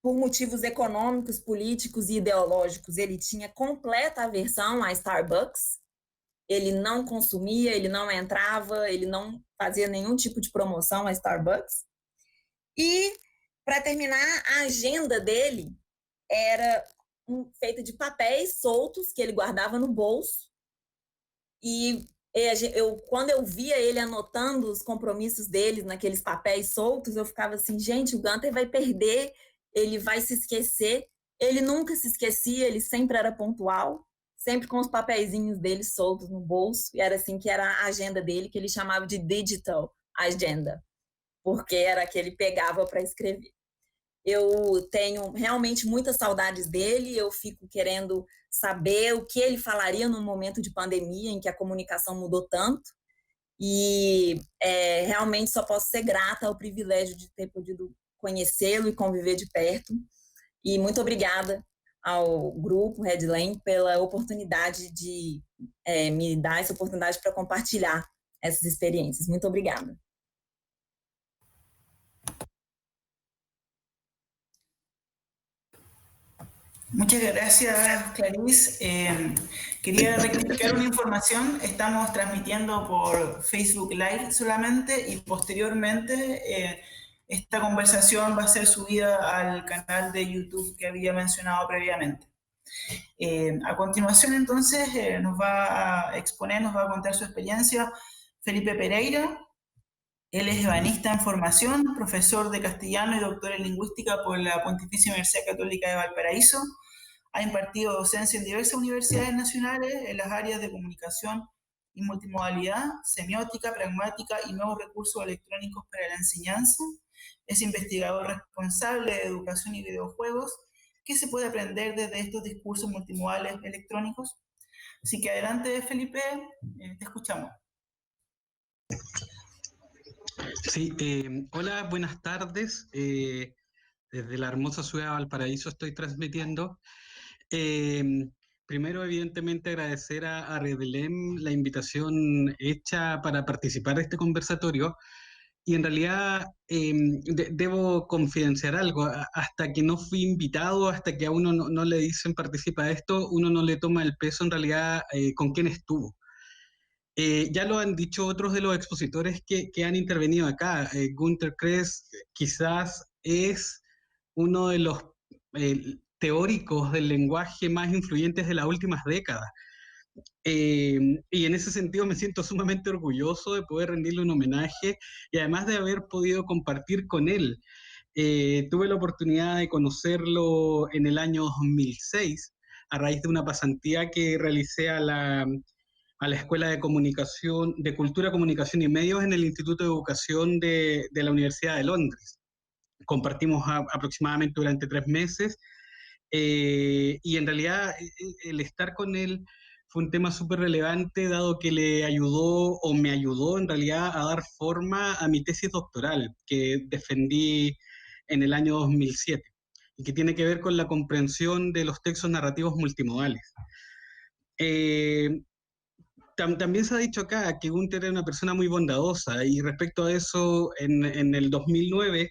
por motivos econômicos, políticos e ideológicos, ele tinha completa aversão a Starbucks. Ele não consumia, ele não entrava, ele não fazia nenhum tipo de promoção a Starbucks. E, para terminar, a agenda dele era feita de papéis soltos que ele guardava no bolso, E quando eu via ele anotando os compromissos dele naqueles papéis soltos, eu ficava assim, gente, o Gunther vai perder, ele vai se esquecer. Ele nunca se esquecia, ele sempre era pontual, sempre com os papeizinhos dele soltos no bolso, e era assim que era a agenda dele, que ele chamava de digital agenda, porque era a que ele pegava para escrever. Eu tenho realmente muitas saudades dele, eu fico querendo saber o que ele falaria num momento de pandemia em que a comunicação mudou tanto, e realmente só posso ser grata ao privilégio de ter podido conhecê-lo e conviver de perto. E muito obrigada ao grupo Red Lane pela oportunidade de me dar essa oportunidade para compartilhar essas experiências. Muito obrigada. Muchas gracias, Clarice. Quería rectificar una información. Estamos transmitiendo por Facebook Live solamente y posteriormente esta conversación va a ser subida al canal de YouTube que había mencionado previamente. A continuación, entonces, nos va a exponer, nos va a contar su experiencia Felipe Pereira. Él es ebanista en formación, profesor de castellano y doctor en lingüística por la Pontificia Universidad Católica de Valparaíso. Ha impartido docencia en diversas universidades nacionales en las áreas de comunicación y multimodalidad, semiótica, pragmática y nuevos recursos electrónicos para la enseñanza. Es investigador responsable de educación y videojuegos. ¿Qué se puede aprender desde estos discursos multimodales electrónicos? Así que adelante, Felipe, te escuchamos. Sí, hola, buenas tardes. Desde la hermosa ciudad de Valparaíso estoy transmitiendo. Primero, evidentemente, agradecer a Redlem la invitación hecha para participar de este conversatorio. Y en realidad debo confidenciar algo. Hasta que no fui invitado, hasta que a uno no le dicen participa de esto, uno no le toma el peso en realidad con quién estuvo. Ya lo han dicho otros de los expositores que han intervenido acá. Gunther Kress quizás es uno de los teóricos del lenguaje más influyentes de las últimas décadas. Y en ese sentido me siento sumamente orgulloso de poder rendirle un homenaje y además de haber podido compartir con él. Tuve la oportunidad de conocerlo en el año 2006 a raíz de una pasantía que realicé a la Escuela de Comunicación, de Cultura, Comunicación y Medios en el Instituto de Educación de la Universidad de Londres. Compartimos aproximadamente durante 3 meses y en realidad el estar con él fue un tema súper relevante, dado que le ayudó o me ayudó en realidad a dar forma a mi tesis doctoral que defendí en el año 2007 y que tiene que ver con la comprensión de los textos narrativos multimodales. También se ha dicho acá que Gunther era una persona muy bondadosa y respecto a eso, en el 2009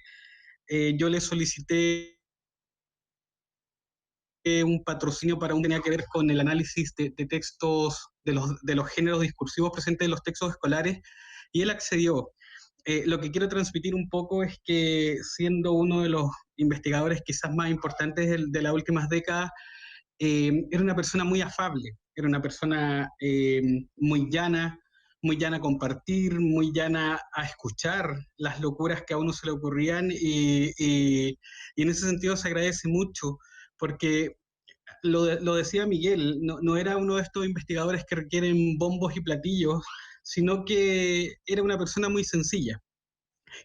yo le solicité un patrocinio para tenía que ver con el análisis de textos, de los géneros discursivos presentes en los textos escolares, y él accedió. Lo que quiero transmitir un poco es que, siendo uno de los investigadores quizás más importantes de las últimas décadas, era una persona muy afable, era una persona muy llana a compartir, muy llana a escuchar las locuras que a uno se le ocurrían, y en ese sentido se agradece mucho, porque lo decía Miguel, no era uno de estos investigadores que requieren bombos y platillos, sino que era una persona muy sencilla.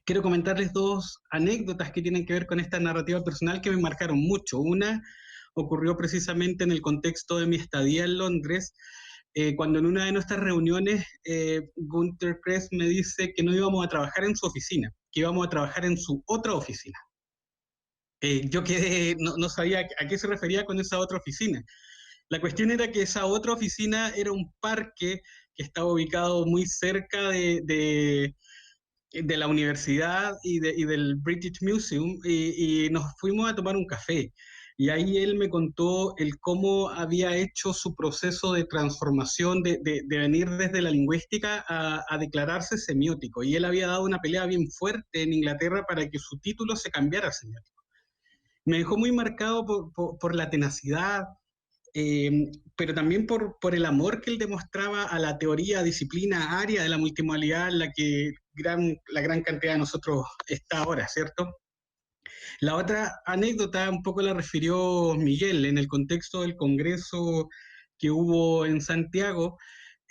Quiero comentarles 2 anécdotas que tienen que ver con esta narrativa personal que me marcaron mucho. Una ocurrió precisamente en el contexto de mi estadía en Londres, cuando en una de nuestras reuniones Gunther Kress me dice que no íbamos a trabajar en su oficina, que íbamos a trabajar en su otra oficina. Yo quedé, no sabía a qué se refería con esa otra oficina. La cuestión era que esa otra oficina era un parque que estaba ubicado muy cerca de la universidad y del British Museum, y nos fuimos a tomar un café. Y ahí él me contó cómo había hecho su proceso de transformación, de venir desde la lingüística a declararse semiótico. Y él había dado una pelea bien fuerte en Inglaterra para que su título se cambiara a semiótico. Me dejó muy marcado por la tenacidad, pero también por el amor que él demostraba a la teoría, disciplina, área de la multimodalidad en la que la gran cantidad de nosotros está ahora, ¿cierto? La otra anécdota un poco la refirió Miguel en el contexto del congreso que hubo en Santiago.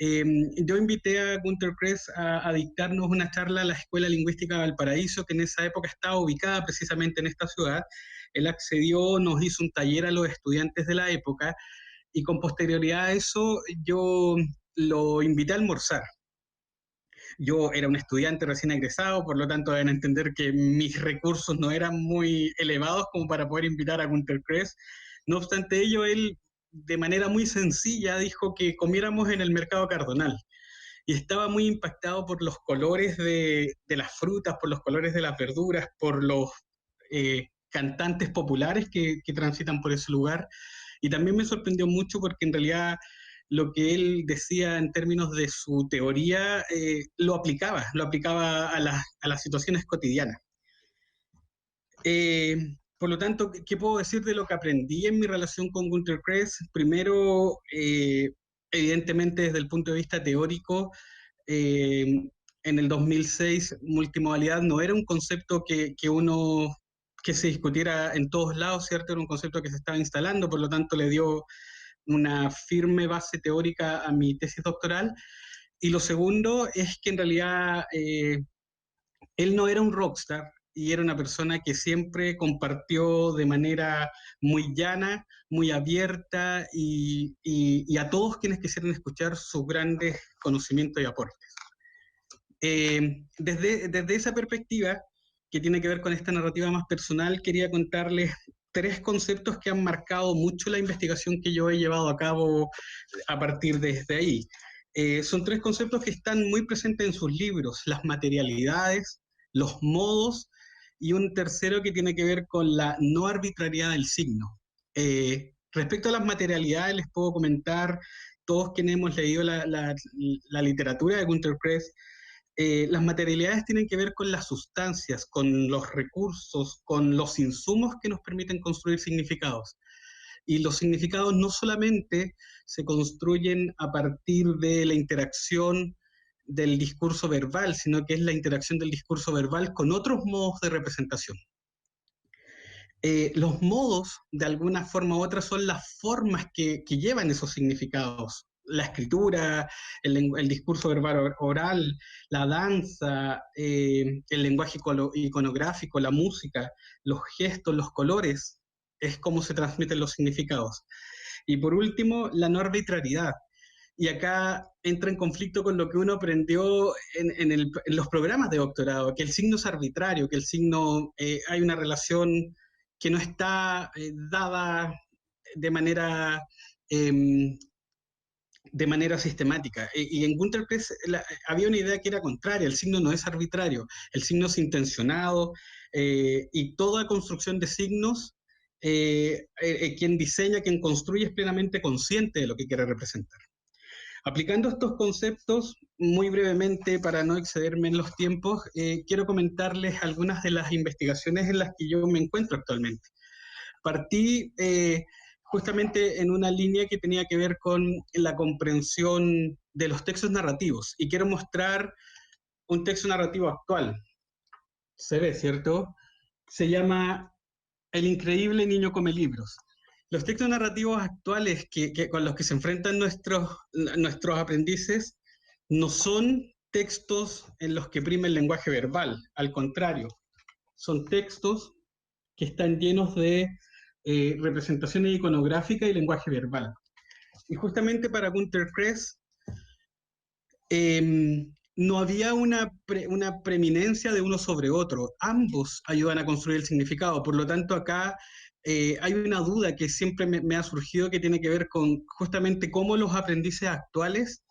Yo invité a Günter Kress a dictarnos una charla a la Escuela Lingüística de Valparaíso, que en esa época estaba ubicada precisamente en esta ciudad. Él accedió, nos hizo un taller a los estudiantes de la época, y con posterioridad a eso yo lo invité a almorzar. Yo era un estudiante recién egresado, por lo tanto deben entender que mis recursos no eran muy elevados como para poder invitar a Günter Kress. No obstante ello, él de manera muy sencilla dijo que comiéramos en el mercado Cardonal, y estaba muy impactado por los colores de las frutas, por los colores de las verduras, por los cantantes populares que transitan por ese lugar. Y también me sorprendió mucho porque en realidad lo que él decía en términos de su teoría lo aplicaba a las situaciones cotidianas. Por lo tanto, ¿qué puedo decir de lo que aprendí en mi relación con Günter Kress? Primero, evidentemente desde el punto de vista teórico, en el 2006 multimodalidad no era un concepto que se discutiera en todos lados, ¿cierto? Era un concepto que se estaba instalando, por lo tanto le dio una firme base teórica a mi tesis doctoral. Y lo segundo es que en realidad él no era un rockstar, y era una persona que siempre compartió de manera muy llana, muy abierta, y a todos quienes quisieran escuchar sus grandes conocimientos y aportes. Desde esa perspectiva, que tiene que ver con esta narrativa más personal, quería contarles 3 conceptos que han marcado mucho la investigación que yo he llevado a cabo a partir desde ahí. Son 3 conceptos que están muy presentes en sus libros: las materialidades, los modos, y un tercero que tiene que ver con la no arbitrariedad del signo. Respecto a las materialidades, les puedo comentar, todos quienes hemos leído la literatura de Günter Kress, las materialidades tienen que ver con las sustancias, con los recursos, con los insumos que nos permiten construir significados. Y los significados no solamente se construyen a partir de la interacción del discurso verbal, sino que es la interacción del discurso verbal con otros modos de representación. Los modos, de alguna forma u otra, son las formas que llevan esos significados. La escritura, el discurso verbal oral, la danza, el lenguaje iconográfico, la música, los gestos, los colores, es cómo se transmiten los significados. Y por último, la no arbitrariedad. Y acá entra en conflicto con lo que uno aprendió en los programas de doctorado, que el signo es arbitrario, que el signo, hay una relación que no está dada de manera sistemática. Y en Günter Kress había una idea que era contraria: el signo no es arbitrario, el signo es intencionado, y toda construcción de signos, quien diseña, quien construye, es plenamente consciente de lo que quiere representar. Aplicando estos conceptos, muy brevemente, para no excederme en los tiempos, quiero comentarles algunas de las investigaciones en las que yo me encuentro actualmente. Partí justamente en una línea que tenía que ver con la comprensión de los textos narrativos, y quiero mostrar un texto narrativo actual. Se ve, ¿cierto? Se llama El increíble niño come libros. Los textos narrativos actuales con los que se enfrentan nuestros aprendices no son textos en los que prime el lenguaje verbal, al contrario, son textos que están llenos de representaciones iconográficas y lenguaje verbal. Y justamente para Günter Kress no había una preeminencia de uno sobre otro, ambos ayudan a construir el significado. Por lo tanto, acá hay una duda que siempre me ha surgido, que tiene que ver con justamente cómo los aprendices actuales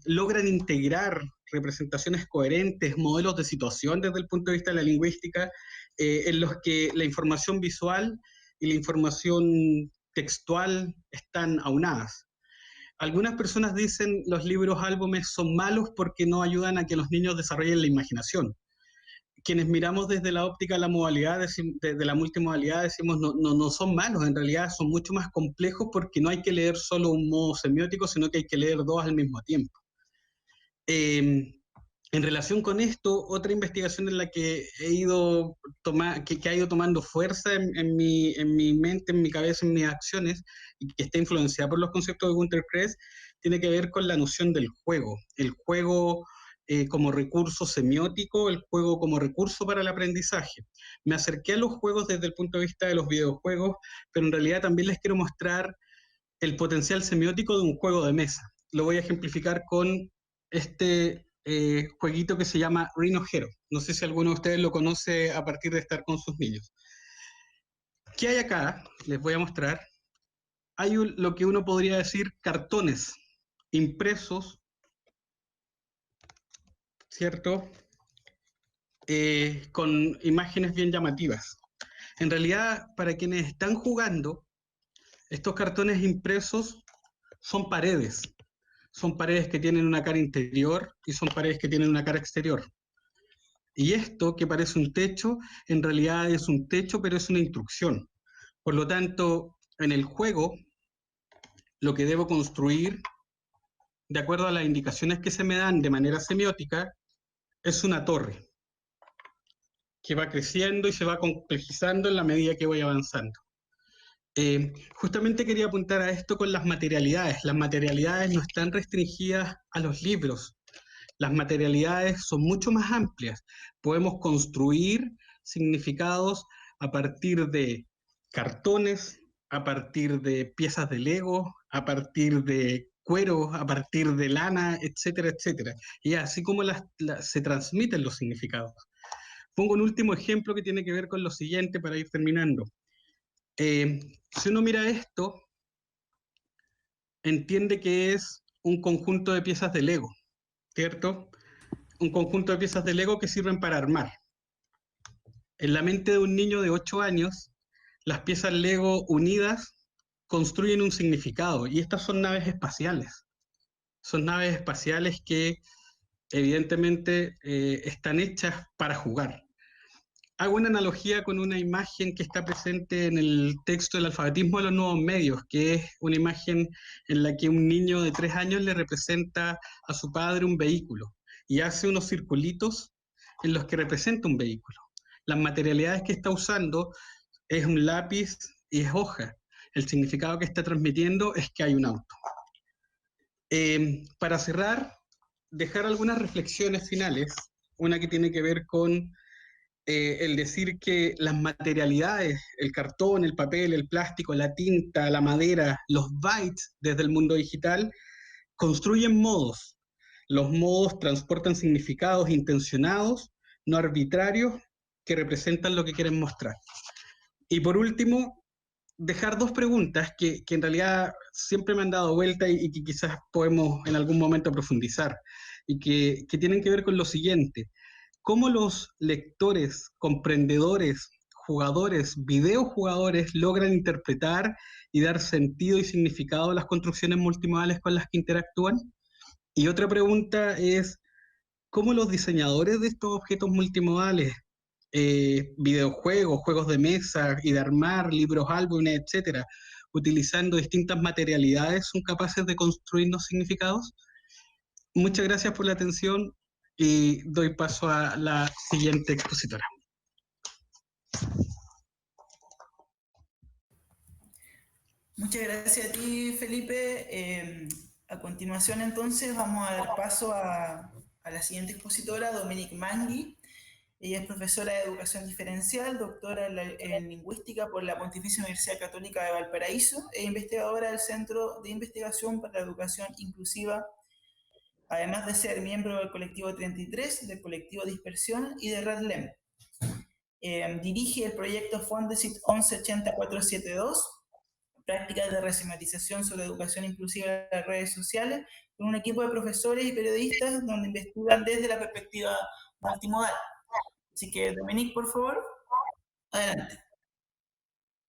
logran integrar representaciones coherentes, modelos de situación desde el punto de vista de la lingüística, en los que la información visual y la información textual están aunadas. Algunas personas dicen los libros álbumes son malos porque no ayudan a que los niños desarrollen la imaginación. quienes miramos desde la óptica de la modalidad, de la multimodalidad, decimos no son malos, en realidad son mucho más complejos porque no hay que leer solo un modo semiótico, sino que hay que leer dos al mismo tiempo. En relación con esto, otra investigación en la que he ido que ha ido tomando fuerza en mi mente, en mi cabeza, en mis acciones, y que está influenciada por los conceptos de Günter Kress, tiene que ver con la noción del juego. El juego como recurso semiótico, el juego como recurso para el aprendizaje. Me acerqué a los juegos desde el punto de vista de los videojuegos, pero en realidad también les quiero mostrar el potencial semiótico de un juego de mesa. Lo voy a ejemplificar con este jueguito que se llama Rhino Hero. No sé si alguno de ustedes lo conoce a partir de estar con sus niños. ¿Qué hay acá? Les voy a mostrar. Hay lo que uno podría decir cartones impresos, ¿cierto? Con imágenes bien llamativas. En realidad, para quienes están jugando, estos cartones impresos son paredes. Son paredes que tienen una cara interior y son paredes que tienen una cara exterior. Y esto, que parece un techo, en realidad es un techo, pero es una instrucción. Por lo tanto, en el juego, lo que debo construir, de acuerdo a las indicaciones que se me dan de manera semiótica, es una torre, que va creciendo y se va complejizando en la medida que voy avanzando. Justamente quería apuntar a esto con las materialidades. Las materialidades no están restringidas a los libros. Las materialidades son mucho más amplias. Podemos construir significados a partir de cartones, a partir de piezas de Lego, a partir de cuero, a partir de lana, etcétera, etcétera. Y así como se transmiten los significados. Pongo un último ejemplo que tiene que ver con lo siguiente para ir terminando. Si uno mira esto, entiende que es un conjunto de piezas de Lego, ¿cierto? Un conjunto de piezas de Lego que sirven para armar. En la mente de un niño de 8 años, las piezas Lego unidas construyen un significado, y estas son naves espaciales. Son naves espaciales que evidentemente están hechas para jugar. Hago una analogía con una imagen que está presente en el texto del alfabetismo de los nuevos medios, que es una imagen en la que un niño de 3 años le representa a su padre un vehículo y hace unos circulitos en los que representa un vehículo. Las materialidades que está usando es un lápiz y es hoja. El significado que está transmitiendo es que hay un auto. Para cerrar, dejar algunas reflexiones finales, una que tiene que ver con el decir que las materialidades, el cartón, el papel, el plástico, la tinta, la madera, los bytes desde el mundo digital, construyen modos. Los modos transportan significados intencionados, no arbitrarios, que representan lo que quieren mostrar. Y por último, dejar dos preguntas que en realidad siempre me han dado vuelta y que quizás podemos en algún momento profundizar, y que tienen que ver con lo siguiente. ¿Cómo los lectores, comprendedores, jugadores, videojugadores logran interpretar y dar sentido y significado a las construcciones multimodales con las que interactúan? Y otra pregunta es, ¿cómo los diseñadores de estos objetos multimodales, videojuegos, juegos de mesa y de armar, libros, álbumes, etcétera, utilizando distintas materialidades, son capaces de construirnos significados? Muchas gracias por la atención y doy paso a la siguiente expositora. Muchas gracias a ti, Felipe. A continuación, entonces, vamos a dar paso a la siguiente expositora, Dominique Mangui. Ella es profesora de Educación Diferencial, doctora en Lingüística por la Pontificia Universidad Católica de Valparaíso e investigadora del Centro de Investigación para la Educación Inclusiva, además de ser miembro del colectivo 33, del colectivo Dispersión y de RedLem. Dirige el proyecto Fondesit 118472, prácticas de resematización sobre educación inclusiva en las redes sociales, con un equipo de profesores y periodistas donde investigan desde la perspectiva multimodal. Así que, Dominique, por favor, adelante.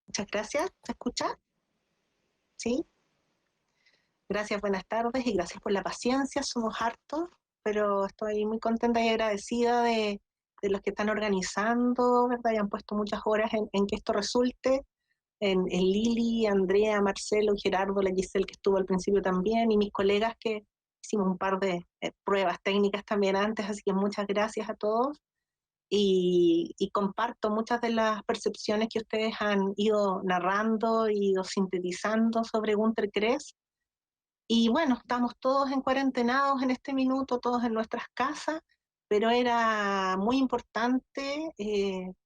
Muchas gracias. ¿Se escucha? ¿Sí? Gracias, buenas tardes y gracias por la paciencia. Somos hartos, pero estoy muy contenta y agradecida de los que están organizando, ¿verdad? Y han puesto muchas horas en que esto resulte. En Lili, Andrea, Marcelo, Gerardo, la Giselle que estuvo al principio también, y mis colegas que hicimos un par de pruebas técnicas también antes, así que muchas gracias a todos. Y comparto muchas de las percepciones que ustedes han ido narrando y ido sintetizando sobre Günter Kress. Y bueno, estamos todos en cuarentenados en este minuto, todos en nuestras casas, pero era muy importante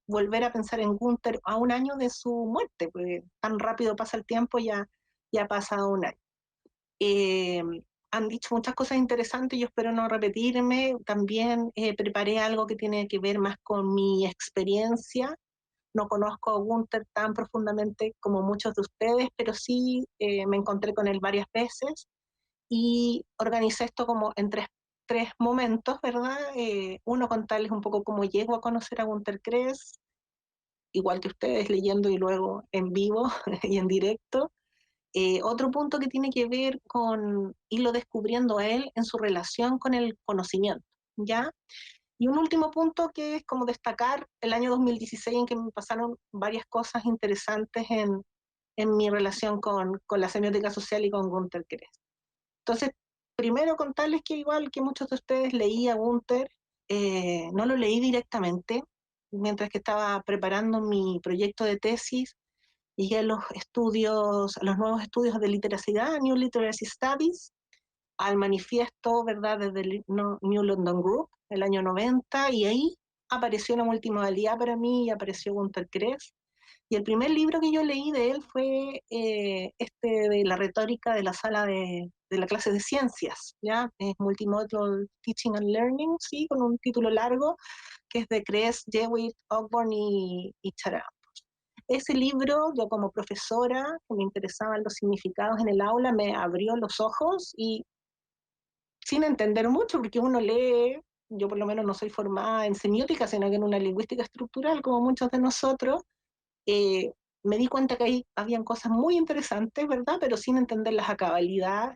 volver a pensar en Günter a un año de su muerte, porque tan rápido pasa el tiempo, ya ha pasado un año. Han dicho muchas cosas interesantes, yo espero no repetirme. También preparé algo que tiene que ver más con mi experiencia. No conozco a Günter tan profundamente como muchos de ustedes, pero sí me encontré con él varias veces y organicé esto como en tres momentos, ¿verdad? Uno, contarles un poco cómo llego a conocer a Günter Kress, igual que ustedes, leyendo y luego en vivo y en directo. Otro punto que tiene que ver con irlo descubriendo a él en su relación con el conocimiento, ¿ya? Y un último punto que es como destacar el año 2016 en que me pasaron varias cosas interesantes en mi relación con la semiótica social y con Günter Kress. Entonces, primero contarles que igual que muchos de ustedes leí a Günter, no lo leí directamente, mientras que estaba preparando mi proyecto de tesis, llegué a los nuevos estudios de literacidad, New Literacy Studies, al manifiesto, ¿verdad?, desde el New London Group, el año 90, y ahí apareció la multimodalidad para mí, y apareció Günter Kress. Y el primer libro que yo leí de él fue de la retórica de la sala de la clase de ciencias, ¿ya? Es Multimodal Teaching and Learning, sí, con un título largo, que es de Kress, Jewett, Ogborn y Charab. Ese libro, yo como profesora, que me interesaban los significados en el aula, me abrió los ojos y sin entender mucho, porque uno lee, yo por lo menos no soy formada en semiótica, sino que en una lingüística estructural, como muchos de nosotros, me di cuenta que ahí habían cosas muy interesantes, ¿verdad? Pero sin entenderlas a cabalidad.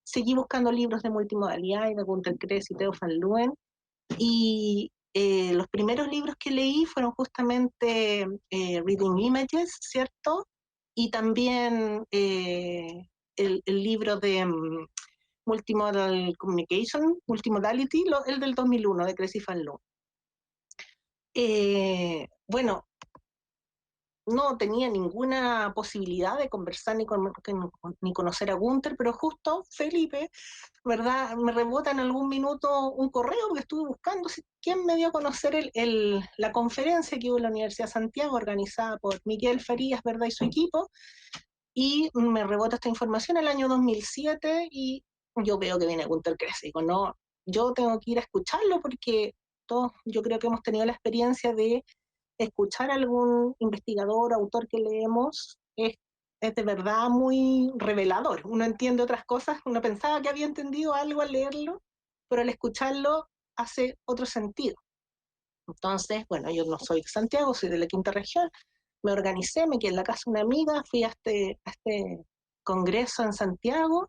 Seguí buscando libros de multimodalidad y de Günter Kress y Theo van Leeuwen, y los primeros libros que leí fueron justamente Reading Images, ¿cierto? Y también el libro de Multimodal Communication, Multimodality, el del 2001, de Kress y van Leeuwen. Bueno, no tenía ninguna posibilidad de conversar ni conocer a Günter, pero justo Felipe, ¿verdad?, me rebota en algún minuto un correo, porque estuve buscando quién me dio a conocer la conferencia que hubo en la Universidad de Santiago, organizada por Miguel Farías, ¿verdad?, y su equipo, y me rebota esta información el año 2007, y yo veo que viene Günter Kress, y digo, no, yo tengo que ir a escucharlo, porque todos, yo creo que hemos tenido la experiencia de escuchar a algún investigador, autor que leemos, es de verdad muy revelador. Uno entiende otras cosas, uno pensaba que había entendido algo al leerlo, pero al escucharlo hace otro sentido. Entonces, bueno, yo no soy de Santiago, soy de la Quinta Región, me organicé, me quedé en la casa de una amiga, fui a este congreso en Santiago,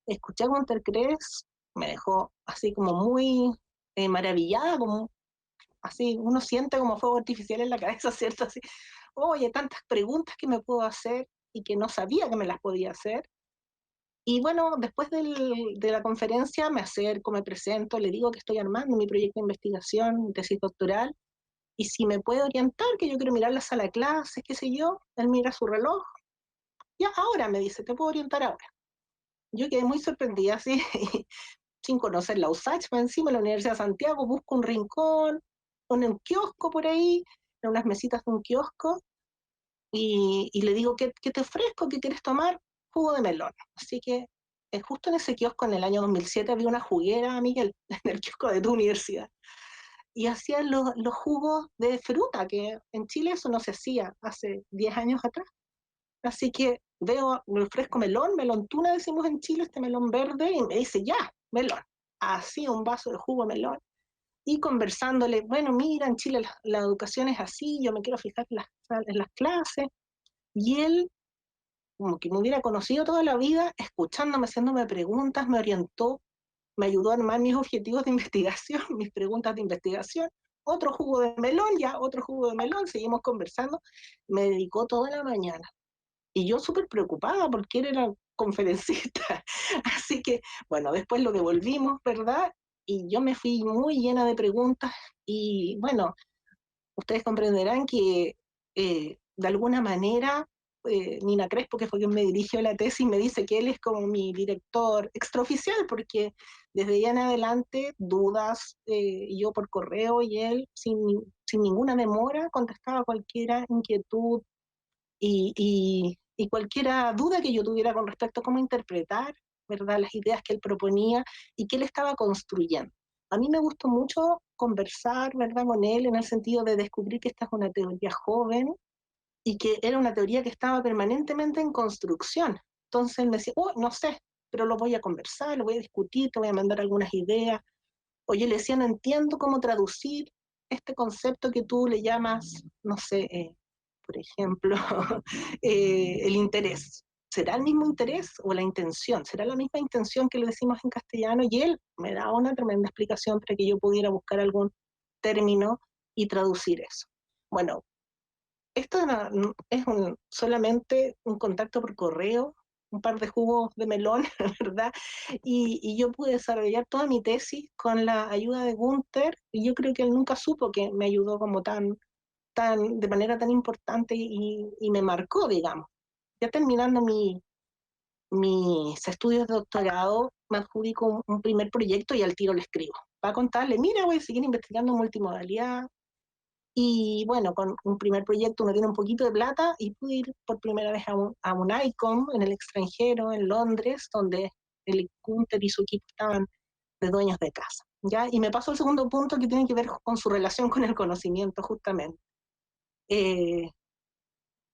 escuché a Günter Kress, me dejó así como muy maravillada, como así, uno siente como fuego artificial en la cabeza, ¿cierto? Así, oye, tantas preguntas que me puedo hacer y que no sabía que me las podía hacer. Y bueno, después de la conferencia me acerco, me presento, le digo que estoy armando mi proyecto de investigación, mi tesis doctoral, y si me puede orientar, que yo quiero mirar la sala de clases, qué sé yo. Él mira su reloj, ya ahora me dice, te puedo orientar ahora. Yo quedé muy sorprendida, así, sin conocer la USACH, encima de la Universidad de Santiago, busco un rincón, un kiosco por ahí, en unas mesitas de un kiosco, y le digo, ¿qué te ofrezco? ¿Qué quieres tomar? Jugo de melón. Así que justo en ese kiosco en el año 2007 había una juguera, Miguel, en el kiosco de tu universidad, y hacían los jugos de fruta, que en Chile eso no se hacía hace 10 años atrás. Así que me ofrezco melón, melontuna decimos en Chile, este melón verde, y me dice, ya, melón. Así un vaso de jugo de melón, y conversándole, bueno, mira, en Chile la educación es así, yo me quiero fijar en las clases, y él, como que me hubiera conocido toda la vida, escuchándome, haciéndome preguntas, me orientó, me ayudó a armar mis objetivos de investigación, mis preguntas de investigación, otro jugo de melón, ya, otro jugo de melón, seguimos conversando, me dedicó toda la mañana. Y yo súper preocupada porque él era conferencista. Así que, bueno, después lo devolvimos, ¿verdad? Y yo me fui muy llena de preguntas y, bueno, ustedes comprenderán que de alguna manera Nina Crespo, que fue quien me dirigió la tesis, me dice que él es como mi director extraoficial, porque desde ya en adelante dudas, yo por correo y él sin ninguna demora contestaba cualquier inquietud y cualquier duda que yo tuviera con respecto a cómo interpretar, ¿verdad?, las ideas que él proponía y que él estaba construyendo. A mí me gustó mucho conversar, ¿verdad?, con él en el sentido de descubrir que esta es una teoría joven y que era una teoría que estaba permanentemente en construcción. Entonces él me decía, no sé, pero lo voy a conversar, lo voy a discutir, te voy a mandar algunas ideas. O yo le decía, no entiendo cómo traducir este concepto que tú le llamas, no sé, por ejemplo, el interés. ¿Será el mismo interés o la intención? ¿Será la misma intención que le decimos en castellano? Y él me daba una tremenda explicación para que yo pudiera buscar algún término y traducir eso. Bueno, esto es solamente un contacto por correo, un par de jugos de melón, ¿verdad? Y yo pude desarrollar toda mi tesis con la ayuda de Gunther, y yo creo que él nunca supo que me ayudó como de manera tan importante y me marcó, digamos. Ya terminando mis estudios de doctorado, me adjudico un primer proyecto y al tiro le escribo. Para contarle, mira, voy a seguir investigando multimodalidad. Y bueno, con un primer proyecto uno tiene un poquito de plata y pude ir por primera vez a un ICOM en el extranjero, en Londres, donde el Gunther y su equipo estaban de dueños de casa. ¿Ya? Y me paso al segundo punto que tiene que ver con su relación con el conocimiento, justamente.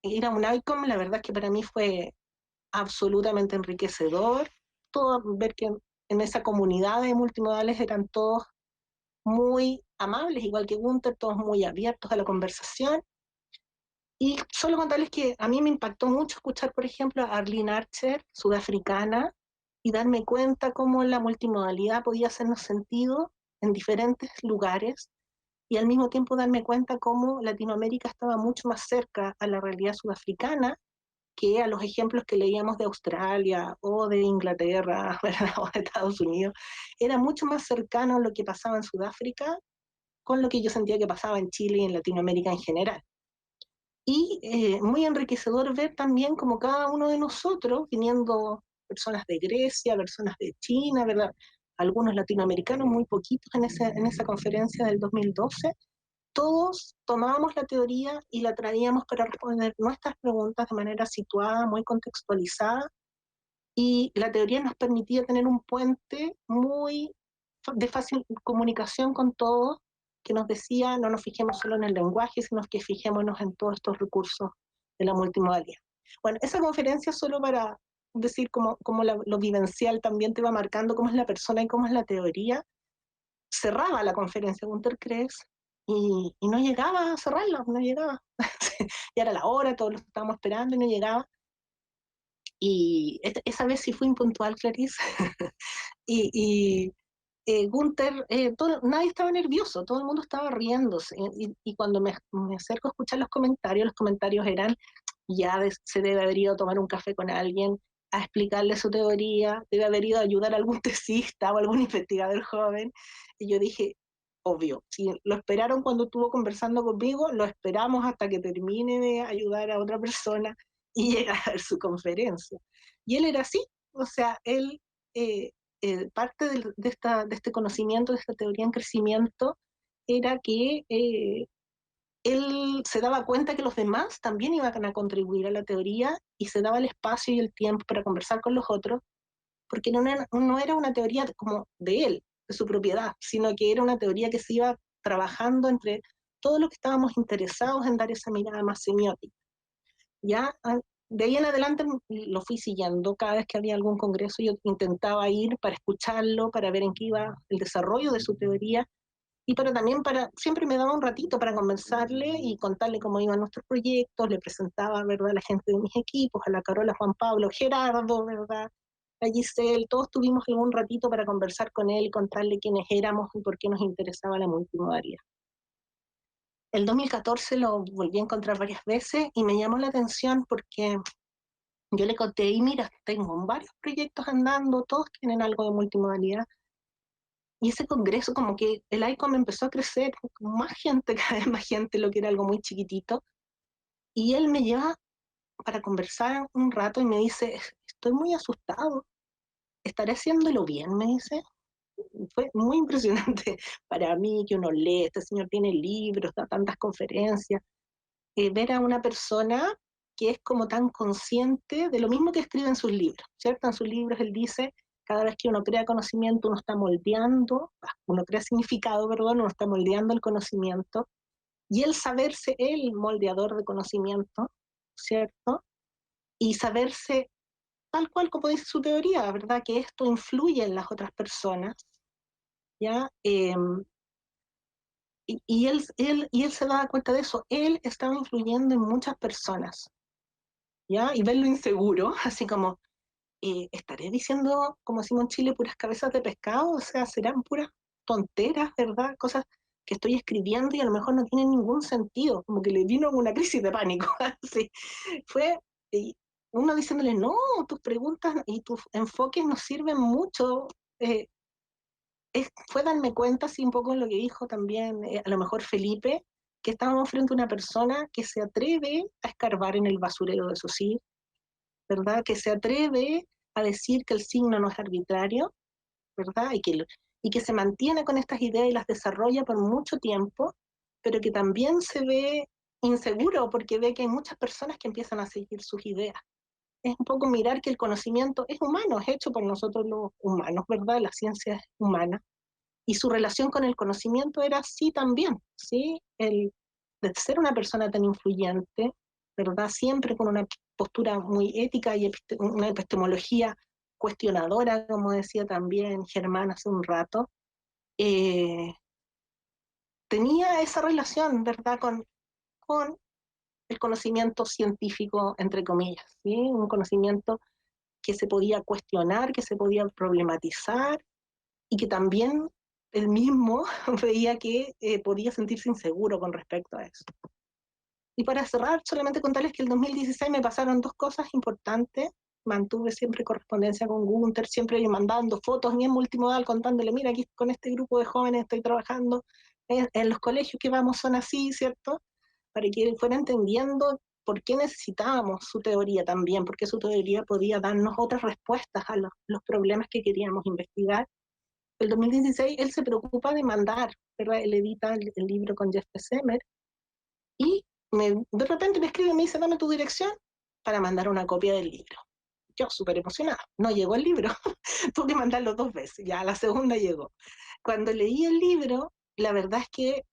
Ir a un ICOM, la verdad es que para mí fue absolutamente enriquecedor. Ver que en esa comunidad de multimodales eran todos muy amables, igual que Gunther, todos muy abiertos a la conversación. Y solo contarles que a mí me impactó mucho escuchar, por ejemplo, a Arlene Archer, sudafricana, y darme cuenta cómo la multimodalidad podía hacernos sentido en diferentes lugares, y al mismo tiempo darme cuenta cómo Latinoamérica estaba mucho más cerca a la realidad sudafricana que a los ejemplos que leíamos de Australia o de Inglaterra, ¿verdad?, o de Estados Unidos. Era mucho más cercano a lo que pasaba en Sudáfrica con lo que yo sentía que pasaba en Chile y en Latinoamérica en general. Y muy enriquecedor ver también como cada uno de nosotros, viniendo personas de Grecia, personas de China, ¿verdad?, algunos latinoamericanos, muy poquitos en esa conferencia del 2012, todos tomábamos la teoría y la traíamos para responder nuestras preguntas de manera situada, muy contextualizada, y la teoría nos permitía tener un puente muy de fácil comunicación con todos, que nos decía no nos fijemos solo en el lenguaje, sino que fijémonos en todos estos recursos de la multimodalidad. Bueno, esa conferencia solo para decir cómo lo vivencial también te va marcando cómo es la persona y cómo es la teoría. Cerraba la conferencia Gunther Krebs y no llegaba a cerrarla, no llegaba. Ya era la hora, todos lo estábamos esperando y no llegaba. Y esa vez sí fui impuntual, Clarice. y Gunther, nadie estaba nervioso, todo el mundo estaba riéndose. Y cuando me acerco a escuchar los comentarios eran, se debe haber ido a tomar un café con alguien, a explicarle su teoría, debe haber ido a ayudar a algún tesista o algún investigador joven. Y yo dije, obvio, si lo esperaron cuando estuvo conversando conmigo, lo esperamos hasta que termine de ayudar a otra persona y llega a dar su conferencia. Y él era así, o sea, él... parte de este conocimiento, de esta teoría en crecimiento, era que él se daba cuenta que los demás también iban a contribuir a la teoría y se daba el espacio y el tiempo para conversar con los otros, porque no era una teoría como de él, de su propiedad, sino que era una teoría que se iba trabajando entre todos los que estábamos interesados en dar esa mirada más semiótica. Ya de ahí en adelante lo fui siguiendo. Cada vez que había algún congreso yo intentaba ir para escucharlo, para ver en qué iba el desarrollo de su teoría y también siempre me daba un ratito para conversarle y contarle cómo iban nuestros proyectos, le presentaba, ¿verdad?, a la gente de mis equipos, a la Carola, Juan Pablo, Gerardo, ¿verdad?, a Giselle, todos tuvimos algún ratito para conversar con él y contarle quiénes éramos y por qué nos interesaba la multimodalidad. El 2014 lo volví a encontrar varias veces y me llamó la atención porque yo le conté, y mira, tengo varios proyectos andando, todos tienen algo de multimodalidad. Y ese congreso, como que el ICOM empezó a crecer, con más gente, cada vez más gente, lo que era algo muy chiquitito. Y él me lleva para conversar un rato y me dice, estoy muy asustado, ¿estaré haciéndolo bien? Me dice. Fue muy impresionante para mí que uno lee, este señor tiene libros, da tantas conferencias, ver a una persona que es como tan consciente de lo mismo que escribe en sus libros, ¿cierto? En sus libros él dice, cada vez que uno crea conocimiento, uno está moldeando, uno crea significado, perdón, uno está moldeando el conocimiento, y el saberse el moldeador de conocimiento, ¿cierto? Y saberse tal cual como dice su teoría, ¿verdad? Que esto influye en las otras personas, ¿ya? Y él se daba cuenta de eso, él estaba influyendo en muchas personas, ¿ya? Y verlo inseguro, así como, ¿estaré diciendo, como decimos en Chile, puras cabezas de pescado? O sea, serán puras tonteras, ¿verdad? Cosas que estoy escribiendo y a lo mejor no tienen ningún sentido, como que le vino una crisis de pánico, así. Fue uno diciéndole, no, tus preguntas y tus enfoques nos sirven mucho, eh, fue darme cuenta, así un poco en lo que dijo también, a lo mejor Felipe, que estábamos frente a una persona que se atreve a escarbar en el basurero de su sí, ¿verdad? Que se atreve a decir que el signo no es arbitrario, ¿verdad? Y que se mantiene con estas ideas y las desarrolla por mucho tiempo, pero que también se ve inseguro porque ve que hay muchas personas que empiezan a seguir sus ideas. Es un poco mirar que el conocimiento es humano, es hecho por nosotros los humanos, ¿verdad? La ciencia es humana. Y su relación con el conocimiento era así también, ¿sí? El de ser una persona tan influyente, ¿verdad? Siempre con una postura muy ética y una epistemología cuestionadora, como decía también Germán hace un rato, eh, tenía esa relación, ¿verdad? Con el conocimiento científico, entre comillas, ¿sí? Un conocimiento que se podía cuestionar, que se podía problematizar, y que también él mismo veía que podía sentirse inseguro con respecto a eso. Y para cerrar, solamente contarles que el 2016 me pasaron dos cosas importantes. Mantuve siempre correspondencia con Gunther, siempre mandando fotos bien multimodal, contándole, mira, aquí con este grupo de jóvenes estoy trabajando, en los colegios que vamos son así, ¿cierto? Para que él fuera entendiendo por qué necesitábamos su teoría también, porque su teoría podía darnos otras respuestas a los problemas que queríamos investigar. El 2016 él se preocupa de mandar, ¿verdad? Él edita el libro con Jeff Semmer y de repente me escribe y me dice, dame tu dirección para mandar una copia del libro. Yo súper emocionada, no llegó el libro, tuve que mandarlo 2 veces, ya la segunda llegó. Cuando leí el libro, la verdad es que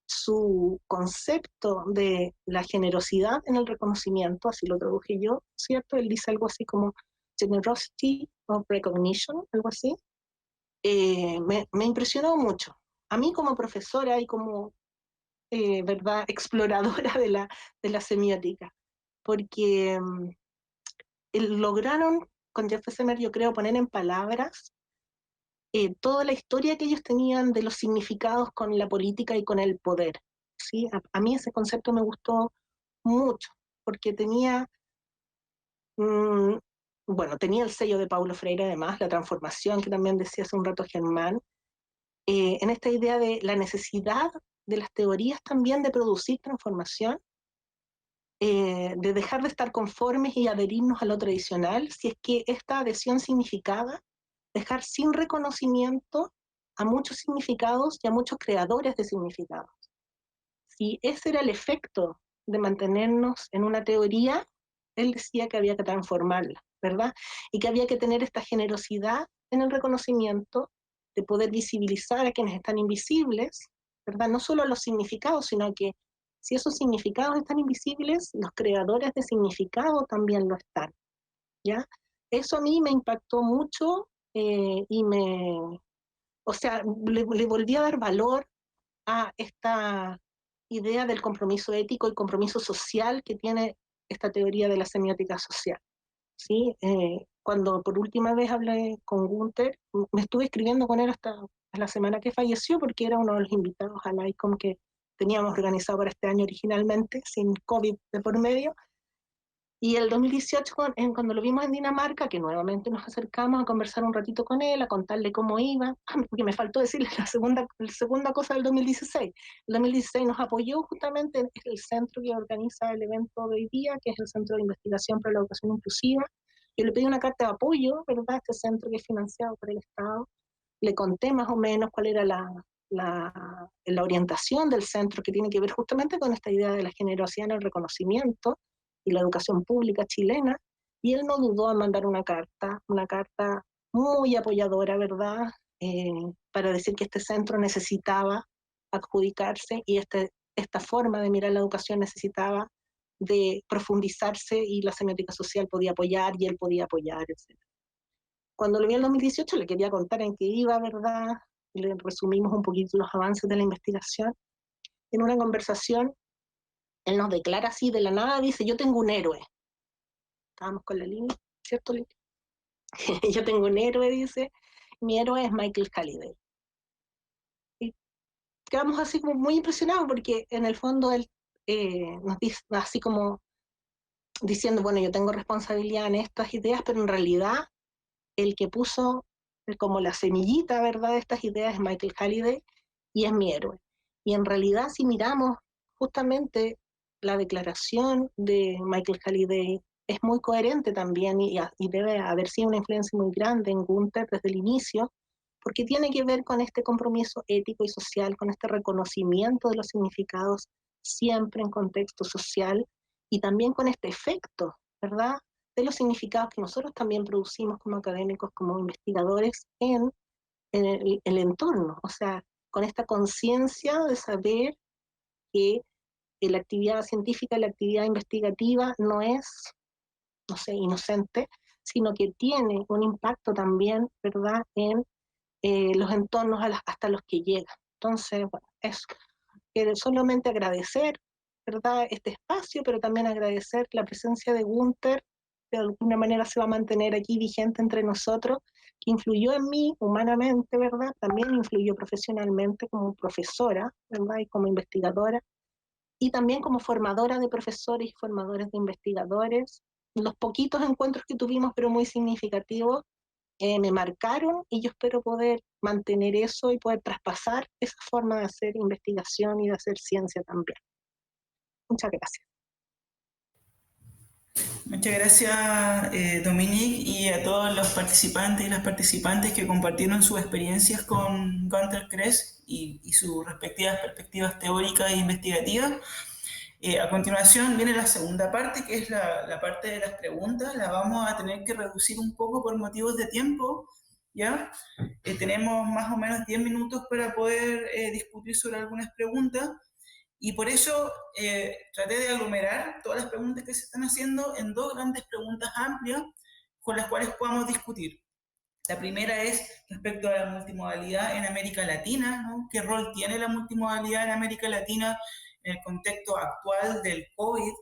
su concepto de la generosidad en el reconocimiento, así lo traduje yo, ¿cierto? Él dice algo así como generosity of recognition, algo así. Me impresionó mucho. A mí como profesora y como, ¿verdad?, exploradora de la semiótica, porque lograron con Jeff Semmer, yo creo, poner en palabras toda la historia que ellos tenían de los significados con la política y con el poder. ¿Sí? A mí ese concepto me gustó mucho, porque tenía el sello de Paulo Freire, además, la transformación que también decía hace un rato Germán, en esta idea de la necesidad de las teorías también de producir transformación, de dejar de estar conformes y adherirnos a lo tradicional, si es que esta adhesión significaba dejar sin reconocimiento a muchos significados y a muchos creadores de significados. Si ese era el efecto de mantenernos en una teoría, él decía que había que transformarla, ¿verdad? Y que había que tener esta generosidad en el reconocimiento de poder visibilizar a quienes están invisibles, ¿verdad? No solo los significados, sino que si esos significados están invisibles, los creadores de significado también lo están, ¿ya? Eso a mí me impactó mucho y o sea, le volví a dar valor a esta idea del compromiso ético y compromiso social que tiene esta teoría de la semiótica social. ¿Sí? Cuando por última vez hablé con Gunther, me estuve escribiendo con él hasta la semana que falleció, porque era uno de los invitados al ICOM que teníamos organizado para este año originalmente, sin COVID de por medio. Y el 2018, cuando lo vimos en Dinamarca, que nuevamente nos acercamos a conversar un ratito con él, a contarle cómo iba, porque me faltó decirle la segunda cosa del 2016. El 2016 nos apoyó justamente el centro que organiza el evento de hoy día, que es el Centro de Investigación para la Educación Inclusiva. Yo le pedí una carta de apoyo, ¿verdad?, a este centro que es financiado por el Estado. Le conté más o menos cuál era la orientación del centro, que tiene que ver justamente con esta idea de la generosidad en el reconocimiento y la educación pública chilena, y él no dudó en mandar una carta muy apoyadora, ¿verdad?, para decir que este centro necesitaba adjudicarse y esta forma de mirar la educación necesitaba de profundizarse y la semiótica social podía apoyar y él podía apoyar, etc. Cuando lo vi en el 2018 le quería contar en qué iba, ¿verdad?, y le resumimos un poquito los avances de la investigación. En una conversación él nos declara así de la nada, dice: yo tengo un héroe. Estábamos con la línea, ¿cierto, Lili? Yo tengo un héroe, dice, mi héroe es Michael Halliday. Y quedamos así como muy impresionados porque en el fondo él nos dice así como diciendo, bueno, yo tengo responsabilidad en estas ideas, pero en realidad el que puso como la semillita, ¿verdad?, de estas ideas es Michael Halliday y es mi héroe. Y en realidad si miramos justamente la declaración de Michael Halliday es muy coherente también y debe haber sido una influencia muy grande en Gunther desde el inicio, porque tiene que ver con este compromiso ético y social, con este reconocimiento de los significados siempre en contexto social y también con este efecto, ¿verdad?, de los significados que nosotros también producimos como académicos, como investigadores en el entorno, o sea, con esta conciencia de saber que la actividad científica, la actividad investigativa no es, no sé, inocente, sino que tiene un impacto también, ¿verdad?, en los entornos hasta los que llega. Entonces, bueno, eso. Solamente agradecer, ¿verdad?, este espacio, pero también agradecer la presencia de Gunther, que de alguna manera se va a mantener aquí vigente entre nosotros, que influyó en mí humanamente, ¿verdad?, también influyó profesionalmente como profesora, ¿verdad?, y como investigadora, y también como formadora de profesores y formadores de investigadores. Los poquitos encuentros que tuvimos, pero muy significativos, me marcaron y yo espero poder mantener eso y poder traspasar esa forma de hacer investigación y de hacer ciencia también. Muchas gracias. Muchas gracias, Dominique, y a todos los participantes y las participantes que compartieron sus experiencias con Gunther Kress y sus respectivas perspectivas teóricas e investigativas. A continuación viene la segunda parte, que es la parte de las preguntas. La vamos a tener que reducir un poco por motivos de tiempo, ¿ya? Tenemos más o menos 10 minutos para poder discutir sobre algunas preguntas. Y por eso traté de aglomerar todas las preguntas que se están haciendo en dos grandes preguntas amplias con las cuales podamos discutir. La primera es respecto a la multimodalidad en América Latina, ¿no? ¿Qué rol tiene la multimodalidad en América Latina en el contexto actual del COVID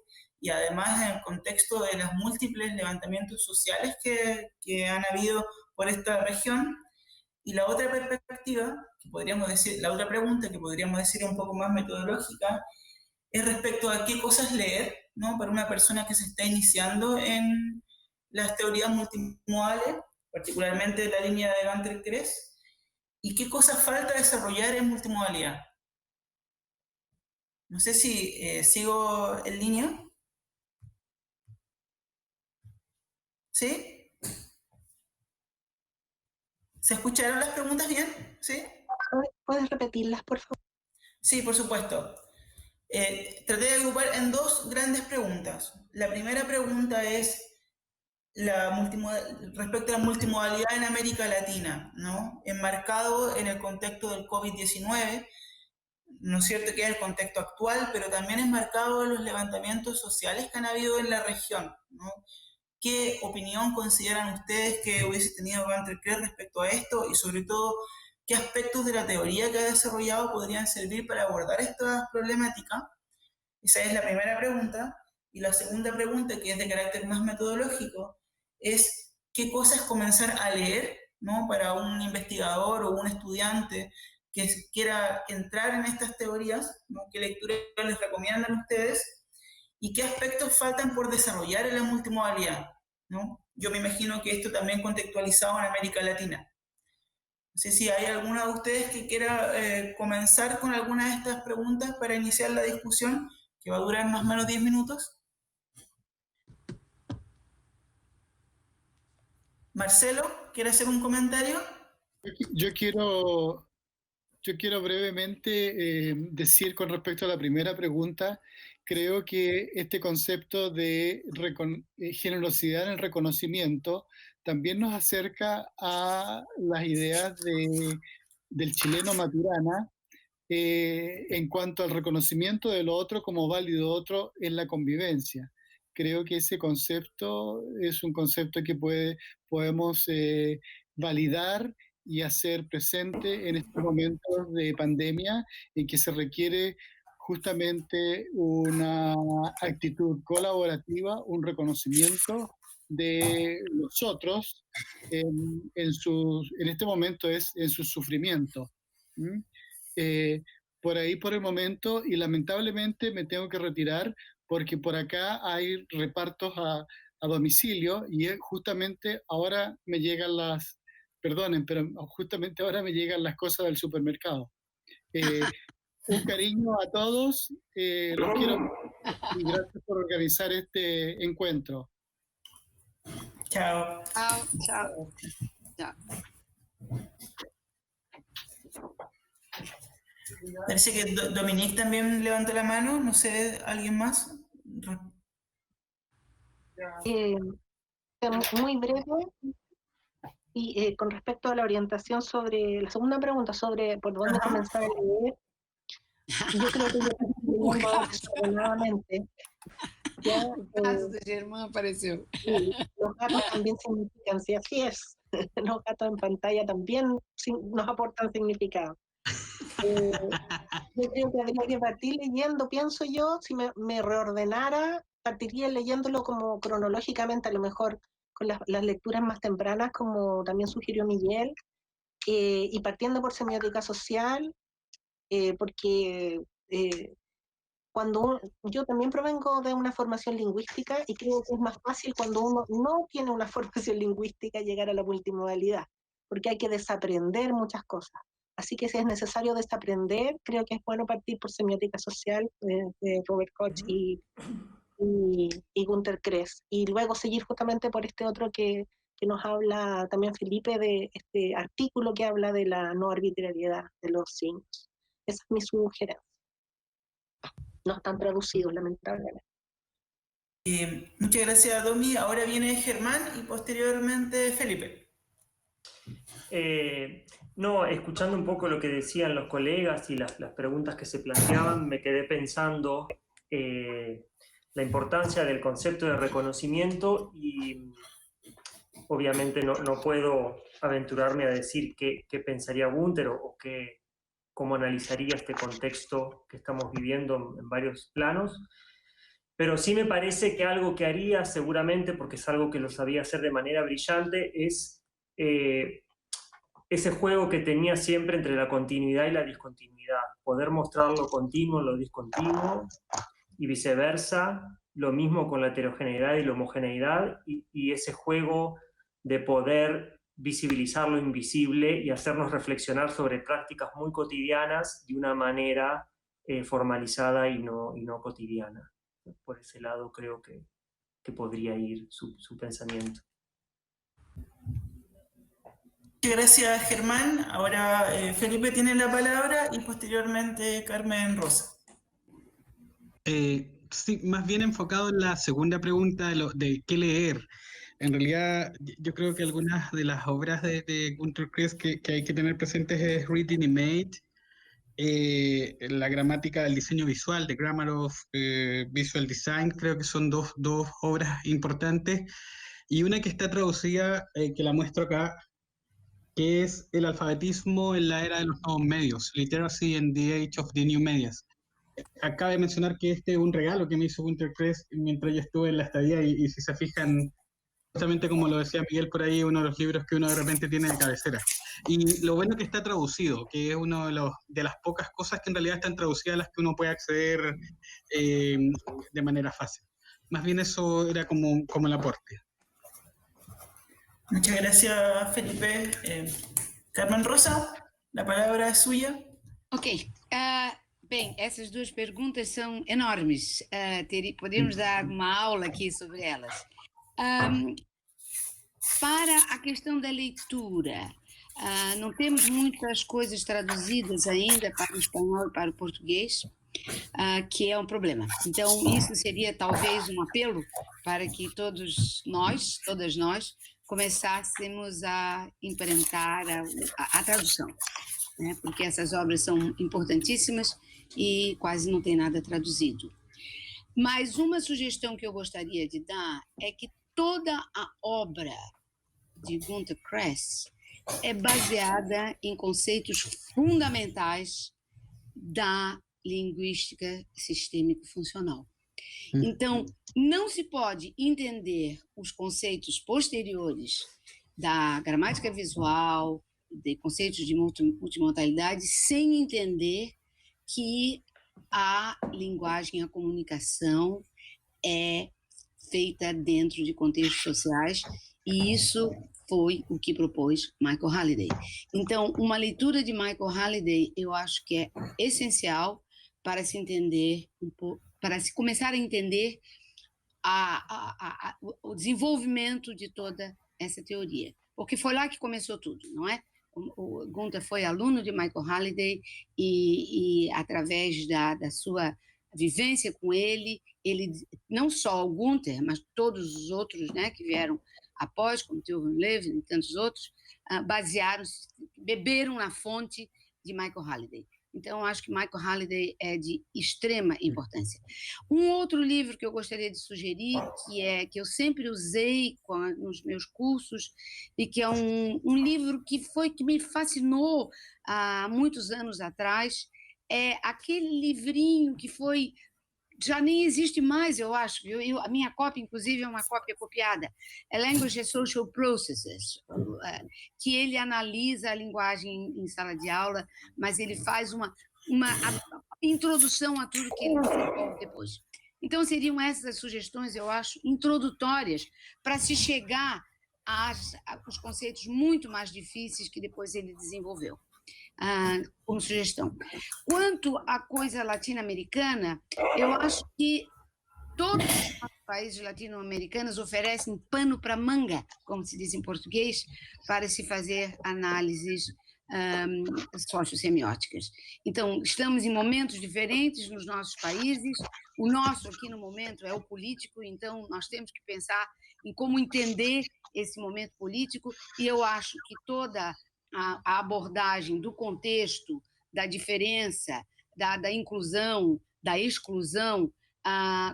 y además en el contexto de los múltiples levantamientos sociales que han habido por esta región? Y la otra perspectiva, que podríamos decir, la otra pregunta que podríamos decir un poco más metodológica, es respecto a qué cosas leer, ¿no?, para una persona que se está iniciando en las teorías multimodales, particularmente de la línea de Gunther Kress, y qué cosas falta desarrollar en multimodalidad. No sé si sigo en línea. ¿Sí? ¿Se escucharon las preguntas bien? ¿Sí? ¿Puedes repetirlas, por favor? Sí, por supuesto. Traté de agrupar en dos grandes preguntas. La primera pregunta es respecto a la multimodalidad en América Latina, ¿no?, enmarcado en el contexto del COVID-19, ¿no es cierto?, que es el contexto actual, pero también enmarcado en los levantamientos sociales que han habido en la región, ¿no? ¿Qué opinión consideran ustedes que hubiese tenido Gunther Kress respecto a esto? Y sobre todo, ¿qué aspectos de la teoría que ha desarrollado podrían servir para abordar esta problemática? Esa es la primera pregunta. Y la segunda pregunta, que es de carácter más metodológico, es qué cosas comenzar a leer, ¿no?, para un investigador o un estudiante que quiera entrar en estas teorías, ¿no? ¿Qué lecturas les recomiendan ustedes? ¿Y qué aspectos faltan por desarrollar en la multimodalidad, ¿no? Yo me imagino que esto también contextualizado en América Latina. No sé si hay alguna de ustedes que quiera comenzar con alguna de estas preguntas para iniciar la discusión, que va a durar más o menos 10 minutos. Marcelo, ¿quiere hacer un comentario? Yo quiero brevemente decir con respecto a la primera pregunta, creo que este concepto de generosidad en el reconocimiento también nos acerca a las ideas del chileno Maturana en cuanto al reconocimiento del otro como válido otro en la convivencia. Creo que ese concepto es un concepto que podemos validar y hacer presente en estos momentos de pandemia en que se requiere justamente una actitud colaborativa, un reconocimiento de los otros en este momento en su sufrimiento. ¿Mm? Por ahí por el momento, y lamentablemente me tengo que retirar porque por acá hay repartos a domicilio y justamente ahora me llegan perdonen, pero justamente ahora me llegan las cosas del supermercado. Un cariño a todos, los quiero y gracias por organizar este encuentro. Chao. Chao, chao. Chao. Parece que Dominique también levantó la mano, no sé, ¿alguien más? Muy breve, y con respecto a la orientación sobre la segunda pregunta, sobre por dónde comenzar a leer, yo creo que yo desordenadamente. O caso de Germán apareció. Sí, los gatos también significan, sí, así es. Los gatos en pantalla también nos aportan significado. Yo creo que habría que partir leyendo, pienso yo, si me reordenara, partiría leyéndolo como cronológicamente, a lo mejor con las lecturas más tempranas, como también sugirió Miguel, y partiendo por semiótica social, porque yo también provengo de una formación lingüística y creo que es más fácil cuando uno no tiene una formación lingüística llegar a la multimodalidad, porque hay que desaprender muchas cosas. Así que si es necesario desaprender, creo que es bueno partir por semiótica social de Robert Koch y Günter Kress, y luego seguir justamente por este otro que nos habla también Felipe, de este artículo que habla de la no arbitrariedad de los signos. Esa es mi sugerencia. No están traducidos, lamentablemente. Muchas gracias, Domi. Ahora viene Germán y posteriormente Felipe. No, escuchando un poco lo que decían los colegas y las preguntas que se planteaban, me quedé pensando la importancia del concepto de reconocimiento y obviamente no puedo aventurarme a decir qué pensaría Günter o cómo analizaría este contexto que estamos viviendo en varios planos, pero sí me parece que algo que haría seguramente, porque es algo que lo sabía hacer de manera brillante, es ese juego que tenía siempre entre la continuidad y la discontinuidad, poder mostrar lo continuo en lo discontinuo y viceversa, lo mismo con la heterogeneidad y la homogeneidad, y ese juego de poder visibilizar lo invisible y hacernos reflexionar sobre prácticas muy cotidianas de una manera formalizada y no cotidiana. Por ese lado creo que podría ir su pensamiento. Muchas gracias, Germán. Ahora Felipe tiene la palabra y posteriormente Carmen Rosa. Sí, más bien enfocado en la segunda pregunta de qué leer. En realidad, yo creo que algunas de las obras de Günter Kress que hay que tener presentes es Reading Image, la gramática del diseño visual, The Grammar of Visual Design, creo que son dos obras importantes, y una que está traducida, que la muestro acá, que es El alfabetismo en la era de los nuevos medios, Literacy in the Age of the New Medias. Acaba de mencionar que este es un regalo que me hizo Günter Kress mientras yo estuve en la estadía, y si se fijan, Justamente como lo decía Miguel por ahí, uno de los libros que uno de repente tiene de cabecera. Y lo bueno que está traducido, que es uno de las pocas cosas que en realidad están traducidas a las que uno puede acceder de manera fácil. Más bien eso era como el aporte. Muchas gracias, Felipe. Carmen Rosa, la palabra es suya. Ok. Bem, essas duas perguntas são enormes. Podemos dar uma aula aqui sobre elas. Para a questão da leitura, não temos muitas coisas traduzidas ainda para o espanhol e para o português, que é um problema. Então, isso seria talvez um apelo para que todas nós, começássemos a implementar a tradução, né? Porque essas obras são importantíssimas e quase não tem nada traduzido. Mas uma sugestão que eu gostaria de dar é que toda a obra de Günter Kress é baseada em conceitos fundamentais da linguística sistêmico-funcional. Então, não se pode entender os conceitos posteriores da gramática visual, de conceitos de multimodalidade, sem entender que a linguagem, a comunicação é feita dentro de contextos sociais, e isso foi o que propôs Michael Halliday. Então, uma leitura de Michael Halliday, eu acho que é essencial para se entender, para se começar a entender o desenvolvimento de toda essa teoria. Porque foi lá que começou tudo, não é? O Günter foi aluno de Michael Halliday e através da sua vivência com ele, não só o Günter, mas todos os outros, né, que vieram após, como Tilman Levin e tantos outros, beberam na fonte de Michael Halliday. Então, acho que Michael Halliday é de extrema importância. Um outro livro que eu gostaria de sugerir, que eu sempre usei nos meus cursos, e que é um livro que me fascinou há muitos anos atrás, é aquele livrinho que já nem existe mais, eu acho. A minha cópia, inclusive, é uma cópia copiada. É Language and Social Processes, que ele analisa a linguagem em sala de aula, mas ele faz uma introdução a tudo que ele desenvolve depois. Então, seriam essas as sugestões, eu acho, introdutórias, para se chegar aos conceitos muito mais difíceis que depois ele desenvolveu. Como sugestão. Quanto à coisa latino-americana, eu acho que todos os países latino-americanos oferecem pano para manga, como se diz em português, para se fazer análises sociossemióticas. Então, estamos em momentos diferentes nos nossos países. O nosso aqui no momento é o político, então nós temos que pensar em como entender esse momento político, e eu acho que toda a abordagem do contexto, da diferença, da inclusão, da exclusão,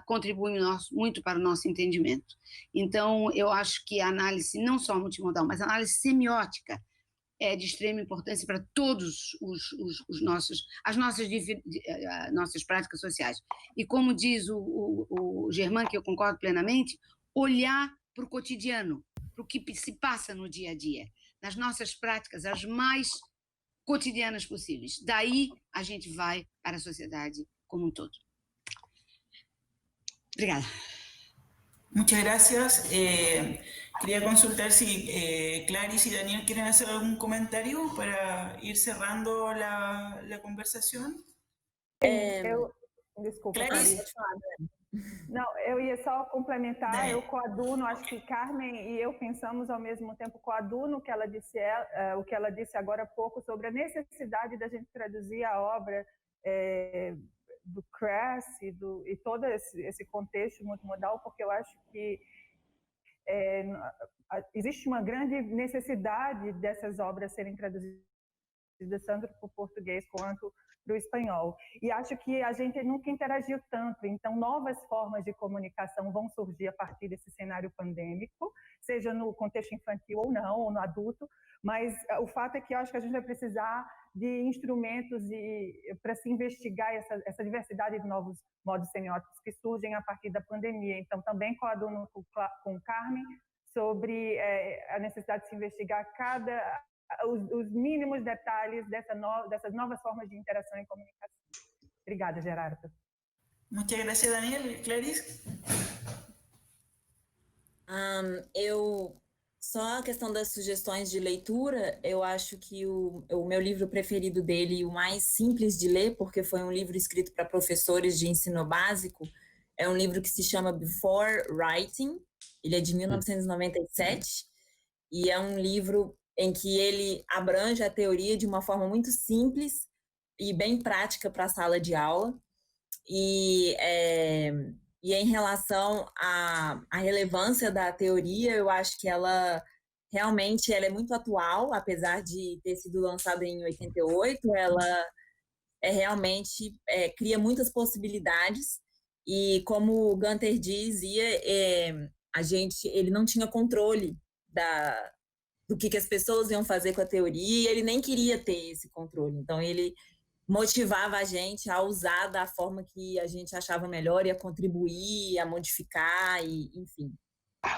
contribui muito para o nosso entendimento. Então, eu acho que a análise, não só multimodal, mas a análise semiótica, é de extrema importância para todos as nossas práticas sociais. E como diz o Germán, que eu concordo plenamente, olhar para o cotidiano, para o que se passa no dia a dia, nas nossas práticas as mais cotidianas possíveis. Daí a gente vai para a sociedade como um todo. Obrigada. Muchas gracias. Quería consultar si Clarice y Daniel quieren hacer algún comentario para ir cerrando la conversación. Desculpa, Clarice. Não, eu ia só complementar, eu coaduno, acho que Carmen e eu pensamos ao mesmo tempo, coaduno o que ela disse agora há pouco sobre a necessidade da gente traduzir a obra do Kress e todo esse contexto multimodal, porque eu acho que existe uma grande necessidade dessas obras serem traduzidas tanto para o português quanto para o espanhol. E acho que a gente nunca interagiu tanto, então novas formas de comunicação vão surgir a partir desse cenário pandêmico, seja no contexto infantil ou não, ou no adulto, mas o fato é que eu acho que a gente vai precisar de instrumentos para se investigar essa diversidade de novos modos semióticos que surgem a partir da pandemia. Então, também coaduno com Carmen sobre a necessidade de se investigar os mínimos detalhes dessas novas formas de interação e comunicação. Obrigada, Gerardo. Muchas gracias, Daniel. Clarice? Só a questão das sugestões de leitura, eu acho que o meu livro preferido dele, o mais simples de ler, porque foi um livro escrito para professores de ensino básico, é um livro que se chama Before Writing, ele é de 1997, e é um livro em que ele abrange a teoria de uma forma muito simples e bem prática para a sala de aula, e em relação à relevância da teoria, eu acho que ela realmente é muito atual, apesar de ter sido lançada em 88, ela realmente cria muitas possibilidades, e como o Gunther dizia, ele não tinha controle do que as pessoas iam fazer com a teoria, e ele nem queria ter esse controle, então ele motivava a gente a usar da forma que a gente achava melhor e a contribuir, a modificar, e enfim.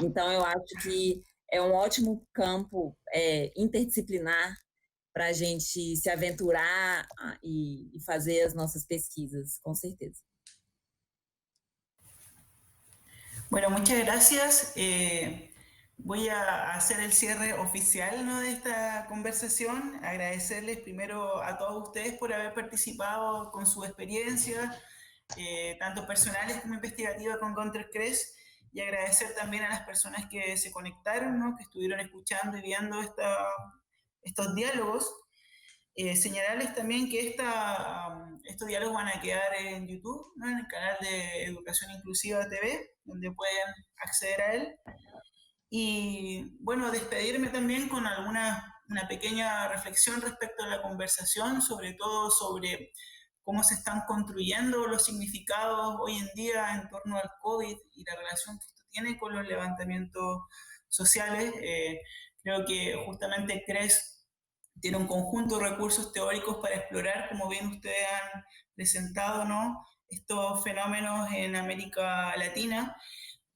Então, eu acho que é um ótimo campo interdisciplinar para a gente se aventurar e fazer as nossas pesquisas, com certeza. Bueno, muchas gracias. Voy a hacer el cierre oficial, ¿no?, de esta conversación. Agradecerles primero a todos ustedes por haber participado con su experiencia, tanto personales como investigativas, con Gunther Kress, y agradecer también a las personas que se conectaron, ¿no?, que estuvieron escuchando y viendo estos diálogos. Señalarles también que estos diálogos van a quedar en YouTube, ¿no?, en el canal de Educación Inclusiva TV, donde pueden acceder a él. Y bueno, despedirme también con una pequeña reflexión respecto a la conversación, sobre todo sobre cómo se están construyendo los significados hoy en día en torno al COVID y la relación que esto tiene con los levantamientos sociales. Creo que justamente Kress tiene un conjunto de recursos teóricos para explorar, como bien ustedes han presentado, ¿no?, estos fenómenos en América Latina.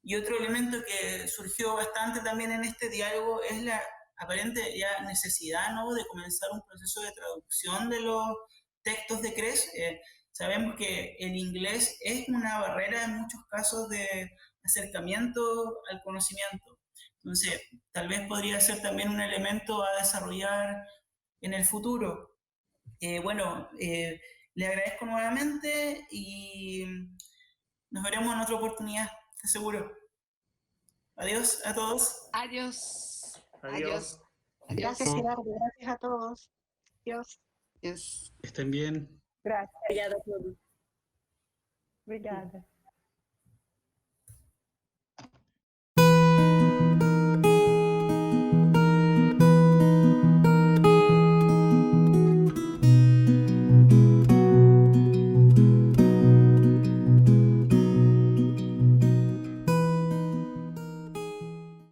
Y otro elemento que surgió bastante también en este diálogo es la aparente ya necesidad, ¿no?, de comenzar un proceso de traducción de los textos de Kress. Sabemos que el inglés es una barrera en muchos casos de acercamiento al conocimiento. Entonces, tal vez podría ser también un elemento a desarrollar en el futuro. Le agradezco nuevamente y nos veremos en otra oportunidad, estoy seguro. Adiós a todos. Adiós. Adiós. Gracias, Gerardo. Gracias a todos. Adiós. Adiós. Estén bien. Gracias. Obrigada a todos. Obrigada.